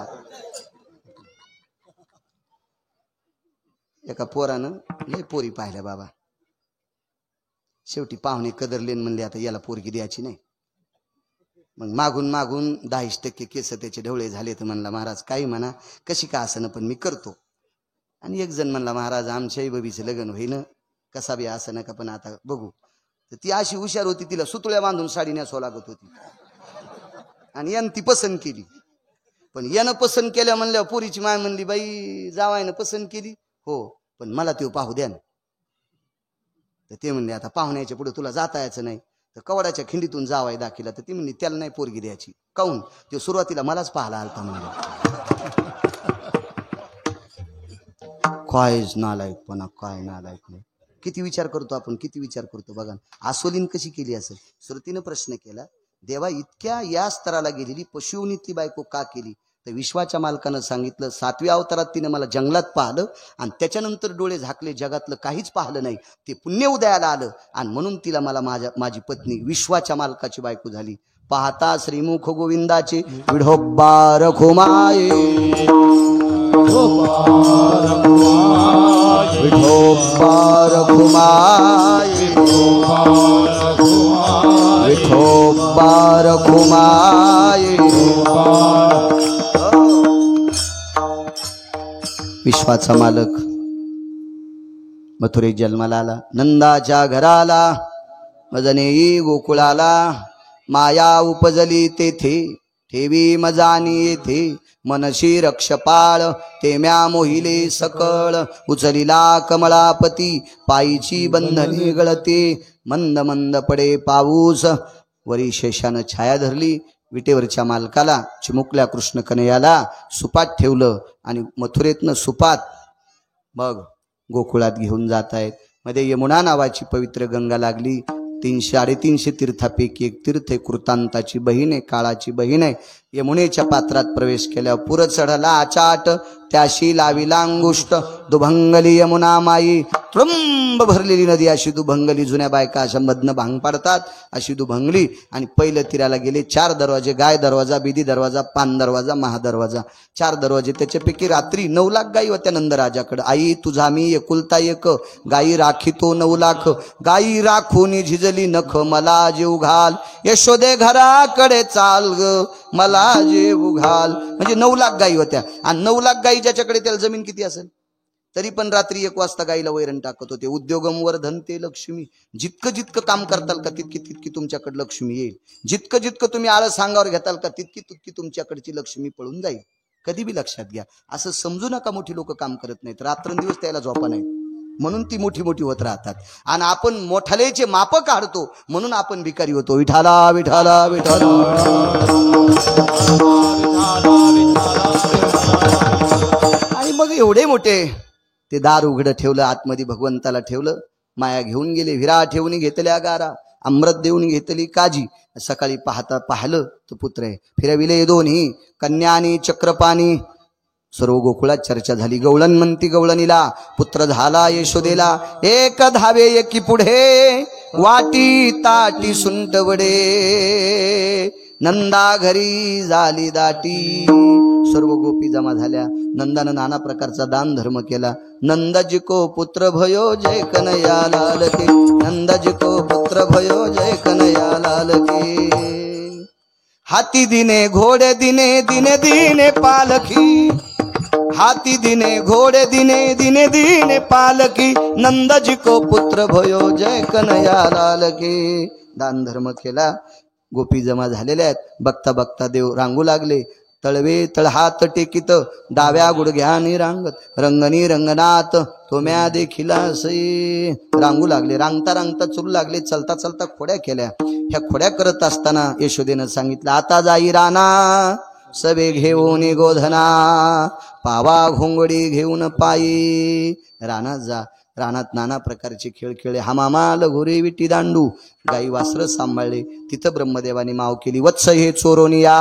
एका पोरानं लय पोरी पाहिल्या बाबा. शेवटी पाहुणे कदरलेन म्हणले आता याला पोरगी द्यायची नाही. मग मागून मागून 10% केस त्याचे ढवळे झाले. तर म्हणला महाराज काही म्हणा कशी का असणं पण मी करतो. आणि एक जण म्हणला महाराज आमच्याही बबीचं लग्न होईन कसा बी असं नका पण आता बघू. तर ती अशी हुशार होती तिला सुतुळ्या बांधून साडी नेसवावं लागत होती. आणि यानं ती पसंत केली. पण यानं पसंत केल्या म्हणल्यावर पोरीची माय म्हणली बाई जावायनं पसंत केली हो पण मला तो पाहू द्या ना. तर ते म्हणले आता पाहुण्याच्या पुढे तुला जाता यायचं नाही. तर कवडाच्या खिंडीतून जावाय दाखिला. तर ती म्हणली त्याला नाही पोरगी द्यायची. काऊन तो सुरुवातीला मलाच पाहायला आलता म्हणले. कायच नालायकपणा काय नालायक नाही. किती विचार करतो आपण किती विचार करतो बघा. आसोलीन कशी केली असेल. श्रुतीनं प्रश्न केला देवा इतक्या या स्तराला गेलेली पशुवनी ती बायको का केली. तर विश्वाच्या मालकानं सांगितलं 7व्या अवतारात तिने मला जंगलात पाहिलं आणि त्याच्यानंतर डोळे झाकले जगातलं काहीच पाहिलं नाही. ते पुण्य उदयाला आलं आणि म्हणून तिला मला माझी पत्नी विश्वाच्या मालकाची बायको झाली. पाहता श्रीमुख गोविंदाचे विढोबा रखुमाये विठोबा रखुमाये विठोबा रखुमाये. विश्वाचा मालक मथुरेत जन्माला आला. नंदाच्या घराला मजनेई गोकुळाला माया उपजली तेथे ठेवी मजानी येथे मनशी रक्षपाळ तेम्या मोहिले सकळ उचलिला कमळापती पायीची बंधने गळते मंद मंद पडे पाऊस वरी शेषानं छाया धरली. विटेवरच्या मालकाला चिमुकल्या कृष्ण कन्हैयाला सुपात ठेवलं आणि मथुरेतनं सुपात मग गोकुळात घेऊन जात आहेत. मध्ये यमुना नावाची पवित्र गंगा लागली. 300-350 तीर्थापैकी एक तीर्थ आहे. कृतांताची बहीण आहे काळाची बहीण आहे. यमुनेच्या पात्रात प्रवेश केल्यावर पुर चढला आचाट त्याशी लाविला अंगुष्ट दुभंगली यमुना माई. तुळंब भरलेली नदी अशी दुभंगली. जुन्या बायका अशा मधनं भांग पाडतात अशी दुभंगली. आणि पहिलं तीराला गेले 4 दरवाजे गाय दरवाजा बिदी दरवाजा पान दरवाजा महादरवाजा 4 दरवाजे. त्याच्यापैकी रात्री 9 लाख गायी होत्या नंदराजाकडे. आई तुझा मी एकुलता एक गायी राखीतो 9 लाख गायी राखून झिजली नख मला जीव घाल यशोदे घराकडे चाल ग मला जीव घाल. म्हणजे 9 लाख गायी होत्या. आणि 9 लाख गायी ज्याच्याकडे त्याला जमीन किती असेल तरी पण रात्री 1 वाजता गायीला वैरण टाकत होते. उद्योगम वर्धनते लक्ष्मी. जितकं जितकं काम करताल का तितकी तितकी तुमच्याकडे लक्ष्मी येईल. जितकं जितकं तुम्ही आळस अंगावर घेताल का तितकी तितकी तुमच्याकडची लक्ष्मी पळून जाईल. कधी बी लक्षात घ्या. असं समजू नका मोठी लोक काम करत नाहीत. रात्रंदिवस त्याला झोपा नाही म्हणून ती मोठी मोठी होत राहतात. आणि आपण मोठालेचे माप काढतो म्हणून आपण भिकारी होतो. विठाला विठाला विठाला. आणि मग एवढे मोठे ते दार उघडं ठेवलं. आतमध्ये भगवंताला ठेवलं. माया घेऊन गेले. विरा ठेवून घेतल्या गारा अमृत देऊन घेतली काजी. सकाळी पाहिलं तो पुत्र आहे. फिरविले दोन्ही कन्या आणि चक्रपाणी. सर्व गोकुळात चर्चा झाली. गवळण म्हणती गवळणीला पुत्र झाला यशोदेला. एक धावे एकी पुढे वाटी ताटी सुंटवडे नंदा घरी झाली दाटी. सर्व गोपी जमा झाल्या. नंदानं नाना प्रकारचा दान धर्म केला. नंदजी को पुत्र भयो जय कन्हैया लाल के नंदजी को पुत्र भयो जय कन्हैया लाल के. हाती दिने घोडे दिने दिने दिने पालखी हाती दिने घोडे दिने दिने दिने पालकी नंदजी को पुत्र भयो जय कन्हैया लाल के. दान धर्म केला. गोपी जमा झालेल्या आहेत. बघता बघता देव रांगू लागले. तळवे तळहात टेकित डाव्या गुडघ्यानी रांगत रंगनी रंगनाथ तोम्या देखिला सई. रांगू लागले. रांगता रांगता चुरू लागले. चलता चलता खोड्या केल्या. ह्या खोड्या करत असताना यशोदेनं सांगितलं आता जाई राणा सबे घेऊन गोधना पावा घोंगडी घेऊन पायी. रानात जा. रानात नाना प्रकारचे खेळ खेळले. हमामा लगोरे विटी दांडू गाई वासरं सांभाळले. तिथं ब्रह्मदेवाने माव केली. वत्स हे चोरोनिया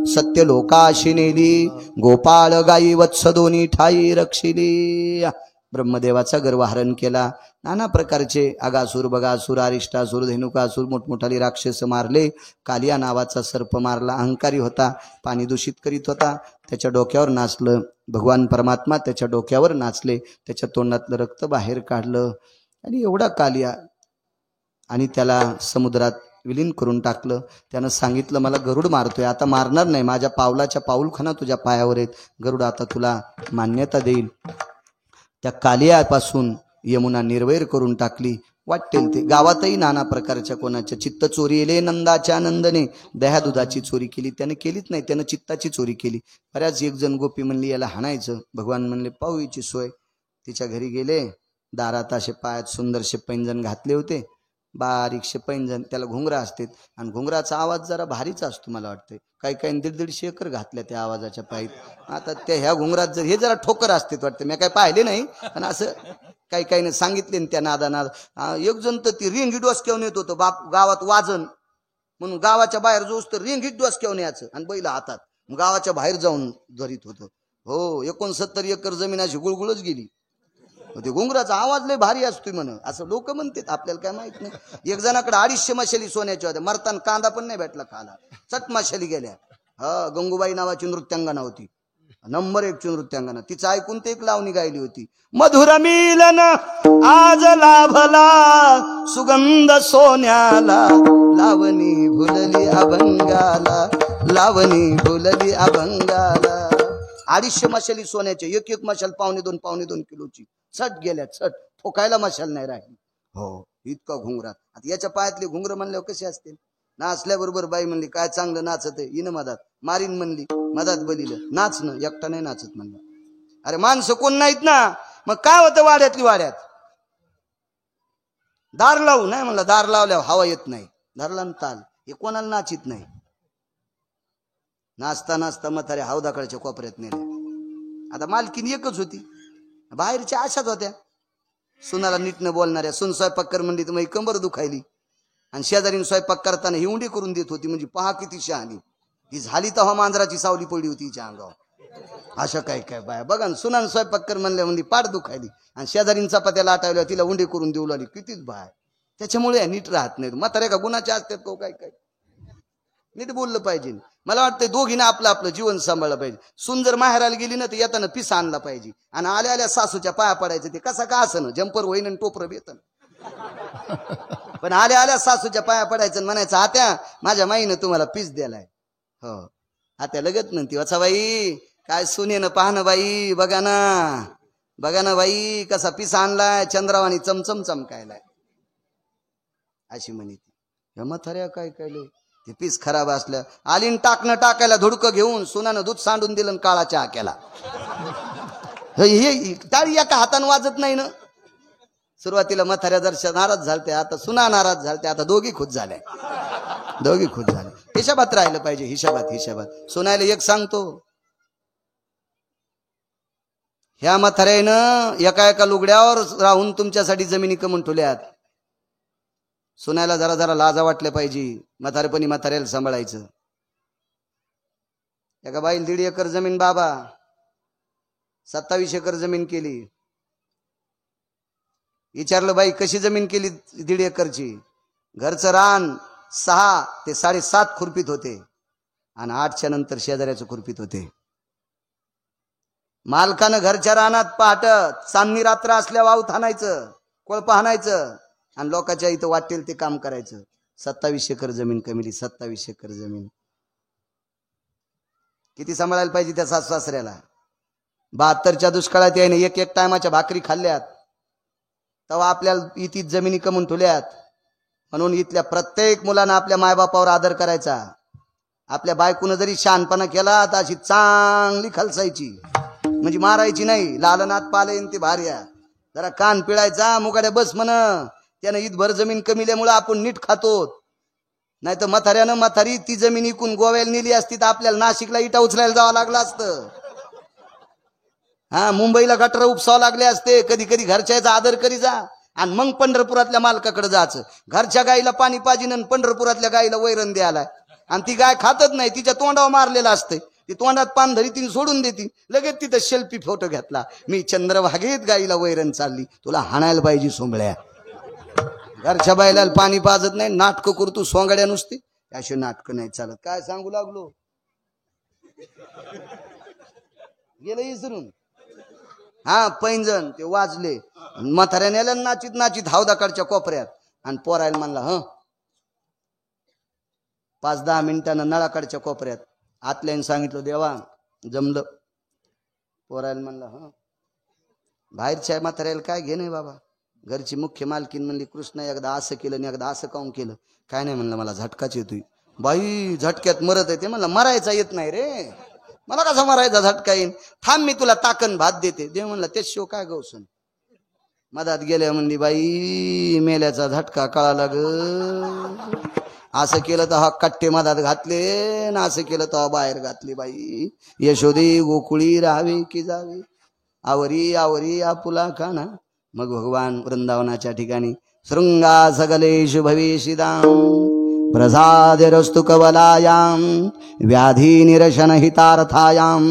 सत्य लोकाशी नेली गोपाळ गाई वत्स दोन्ही ठाई रक्षिली. ब्रह्मदेवाचा गर्वहरण केला. नाना प्रकारचे अगासूर बगासूर अरिष्टासूर धेनुकासूर मोठमोठाले राक्षस मारले. कालिया नावाचा सर्प मारला. अहंकारी होता. पाणी दूषित करीत होता. त्याच्या डोक्यावर नाचलं. भगवान परमात्मा त्याच्या डोक्यावर नाचले, त्याच्या तोंडातलं रक्त बाहेर काढलं आणि एवढा कालिया आणि त्याला समुद्रात विलीन करून टाकलं. त्यानं सांगितलं मला गरुड मारतोय, आता मारणार नाही, माझ्या पावलाच्या पाऊलखाना तुझ्या पायावर आहेत, गरुड आता तुला मान्यता देईल. त्या कालियापासून यमुना निर्वैर करून टाकली. वाटेल ते गावातही नाना प्रकारच्या कोणाच्या चित्त चोरी येले नंदाच्या नंदने, दह्या दुधाची चोरी केली, त्याने केलीच नाही, त्यानं चित्ताची चोरी केली. बऱ्याच एक जण गोपी म्हणली याला हाणायचं. भगवान म्हणले पाहू हिची सोय. तिच्या घरी गेले, दारात असे पायात सुंदरसे पैंजण घातले होते, बारीकशे पैंजण, त्याला घुंगरा असतात आणि घुंगराचा आवाज जरा भारीच असतो. मला वाटतंय काही काही 150-150 एकर घातल्या त्या आवाजाच्या पायीत. आता त्या ह्या घुंगरात जर हे जरा ठोकर असते वाटतं, मी काय पाहिले नाही पण असं काही काही सांगितले त्या नादानाद. एक जण तर ती रिंगी डोसक्यावर येत होतं बाप गावात वाजन म्हणून, गावाच्या बाहेर जोस तर रिंगीत डोसक्यावर यायचं आणि बैल हातात, गावाच्या बाहेर जाऊन धरीत होतं. हो 69 एकर जमीन अशी गुळगुळच गेली. ते घुंगराचा आवाज लय भारी असतोय म्हण, असं लोक म्हणतात, आपल्याला काय माहित नाही. एक जणाकडे 250 मशाली सोन्याच्या होत्या, मरताना कांदा पण नाही भेटला खाला, चट मशाली गेल्या. हा गंगूबाई नावाची नृत्यांगना होती, नंबर 1 नृत्यांगना. तिचं ऐकून ते एक लावणी गायली होती, मधुर मिलन आज लाभला सुगंध सोन्याला, लावणी भुलली अभंगाला, लावणी भुलली अभंगाला. 250 मशाली सोन्याचे, एक एक मशाल 1.5-2 किलोची, चट गेल्या चट, ठोकायला मशाल नाही राहिली. हो इतका घुंगरा. आता याच्या पायातले घुंगर म्हणल्यावर कसे असतील. नाचल्याबरोबर बाई म्हणली काय चांगलं नाचत आहे, इन मधात मारीन म्हणली, मधात बलिलं, नाचणं एकटा नाही नाचत म्हणलं. अरे माणसं कोण नाहीत ना, मग काय होतं वाड्यातली वाड्यात. दार लावू नाही म्हणलं, दार लावल्यावर हवा येत नाही, धरला ताल, हे कोणाला नाचित नाही. नाचता नाचता म्हातारे हौदाकडच्या कोपऱ्यात नेले. आता मालकीन एकच होती, बाहेरच्या आशाच होत्या. सुनाला नीट न बोलणाऱ्या, सुन स्वयंपाक कर म्हणली तर मग कंबर दुखायली, आणि शेजारीन स्वयंपाक करताना ही उंडी करून देत होती, म्हणजे पहा किती शहाणी. ही झाली तेव्हा मांजराची सावली पडली होती हिच्या अंगावर. अशा काय काय बाया बघा, सुनान स्वयंपाक कर म्हणल्या म्हणजे पाठ दुखायली, आणि शेजारीन चपात्या लाटावल्या तिला उंडी करून देऊ लागली. कितीच बाय. त्याच्यामुळे नीट राहत नाही. म्हातारे का गुणाचे असतात तो काय काय नीट बोललं पाहिजे. मला वाटतं दोघीनं आपलं आपलं जीवन सांभाळलं पाहिजे. सून जर माहेराला गेली ना तर येताना पिसा आणला पाहिजे, आणि आल्या आल्या सासूच्या पाया पडायचं. ते कसा का असं जंपर होईन आणि टोपर बेतन, पण आल्या आल्या सासूच्या पाया पडायचं म्हणायचं आत्या माझ्या माईनं तुम्हाला पीस दिलाय. हो आत्या लगत म्हणती वचा बाई काय सुनेनं पाहणं बाई, बघा ना बाई कसा पिसा आणलाय, चंद्रावानी चमचम चमकायलाय अशी म्हणी ती. म्हाताऱ्या काय काय ते पीस खराब असलं आलीन टाकणं टाकायला धुडकं घेऊन, सुनानं दूध सांडून दिलं काळा चहा केला. हे टाळी एका हातानं वाजत नाही ना. सुरुवातीला म्हाताऱ्या दर्शन नाराज झालते, आता सुना नाराज झालते, आता दोघी खुश झाल्या, दोघी खुश झाल्या. हिशाबात राहिलं पाहिजे, हिशाबात. सुनायला एक सांगतो, ह्या म्हाताऱ्यानं एका लुगड्यावर राहून तुमच्यासाठी जमिनी कमवून ठेवल्यात. सुनायला जरा जरा लाजा वाटल्या पाहिजे. म्हातारेपणी म्हाताऱ्याला सांभाळायचं. एका बाईला 1.5 एकर जमीन, बाबा 27 एकर जमीन केली. विचारलं बाई कशी जमीन केली 1.5 एकरची. घरचं रान 6 ते 7.5 खुरपीत होते, आणि 8च्या नंतर शेजाऱ्याचं खुरपीत होते. मालकानं घरच्या रानात पहाट चांदणी रात्र असल्या वाऊत हाणायचं, कोळप हाणायचं, आणि लोकांच्या इथं वाटेल ते काम करायचं. 27 एकर जमीन कमिली, 27 एकर जमीन. किती सांभाळायला पाहिजे त्या सासू सासऱ्याला. 72च्या दुष्काळात याने एक टायमाच्या भाकरी खाल्ल्यात, तेव्हा आपल्याला इथे जमिनी कमवून ठेवल्यात. म्हणून इथल्या प्रत्येक मुलानं आपल्या मायबापावर आदर करायचा. आपल्या बायकोनं जरी शहाणपणा केला तर अशी चांगली खलसायची, म्हणजे मारायची नाही. लालनाथ पालेन ते भार्या जरा कान पिळायचा, मुगाड्या बस म्हण. त्यानं ईदभर जमीन कमिल्यामुळे आपण नीट खातो. नाही तर म्हातारी ती जमीन इकून गोव्याला नेली असती तर आपल्याला नाशिकला इटा उचलायला जावं लागलं असतं. मुंबईला गटर उपसावं लागले असते. कधी कधी घरच्याचा आदर करी जा, आणि मग पंढरपुरातल्या मालकाकडे जायचं. घरच्या गाईला पाणी पाजिन, पंढरपुरातल्या गाईला वैरण द्यायला, आणि ती गाय खातच नाही, तिच्या तोंडावर मारलेलं असते. ती तोंडात पान धरी सोडून देती. लगेच तिथं सेल्फी फोटो घेतला, मी चंद्रभागेत गाईला वैरण चालली. तुला हाणायला पाहिजे सोंगळ्या. घरच्या बायला पाणी पाजत नाही, नाटकं करतो सोंगड्या नुसती. अशी नाटकं नाही चालत. काय सांगू लागलो, गेलं इसरून. हा पैंजण ते वाजले, म्हाताऱ्याने आल्या नाचीत नाचीत हौदाकडच्या कोपऱ्यात आणि पोरायला म्हणला 5-10 मिनिटानं नळाकडच्या कोपऱ्यात आतल्याने सांगितलं देवा जमलं. पोरायला म्हणला बाहेरच्या म्हाताऱ्याला काय घे नाही बाबा. घरची मुख्य मालकीन म्हणली कृष्ण एकदा असं केलं आणि एकदा असं काऊन केलं. काय नाही म्हणलं मला झटकाच येतोय. बाई झटक्यात मरत आहे ते. म्हणलं मरायचा येत नाही रे, मला कसा मरायचा झटका येईन. थांब मी तुला ताकन भात देते. देव म्हणला तेच शिव काय गौसन. मधात गेल्या म्हणली बाई मेल्याचा झटका कळाला ग. असं केलं तर हा कट्टे मधात घातले ना असं केलं तर बाहेर घातले. बाई यशोदे गोकुळी राहावे की जावे, आवरी आवरी आपुला खाना. मग भगवान वृंदावनाच्या ठिकाणी शृंगा सगलेश भविषिदाम प्रसादरस्तु कवलायाम व्याधी निरशन हितार्थायाम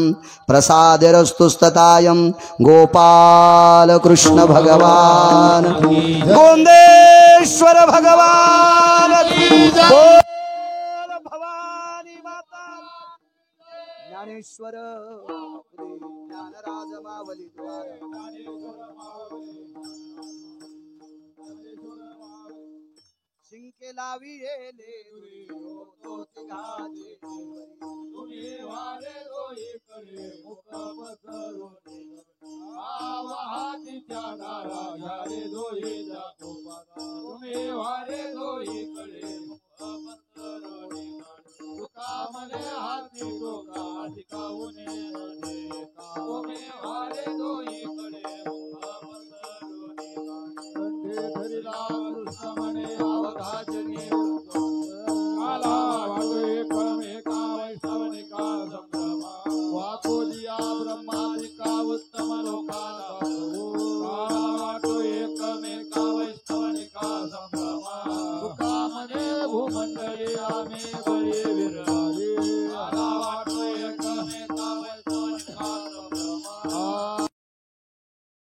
प्रसादरस्तु स्ततायम गोपाल कृष्ण भगवान गोंदेश्वर भगवान भवानी माता ज्ञानेश्वर ज्ञानराज मावली शिंके लावी येले तो तिघाचे तुम्ही वारे डोईकडे मुख पसरून आवाहातीच्या दारा घ्यारे डोई जातो पारा. तुम्ही वारे डोईकडे मुख पसरून तुका मने हाती डोका टिकावून नका. तुम्ही वारे डोईकडे मुख पसरून कंठे धरिला कृष्ण म्हणे अवघाजनी काला वागवे परमेका वैष्णवनिका संभ्रमा वाकोलिया ब्रह्मादिका उत्तम लोकाला काला वाटो एकमेका वैष्णवनिका संभ्रमा तुका म्हणे भूमंडळी आम्ही बळी विरले. काला वाटो एकमेका वैष्णवनिका संभ्रमा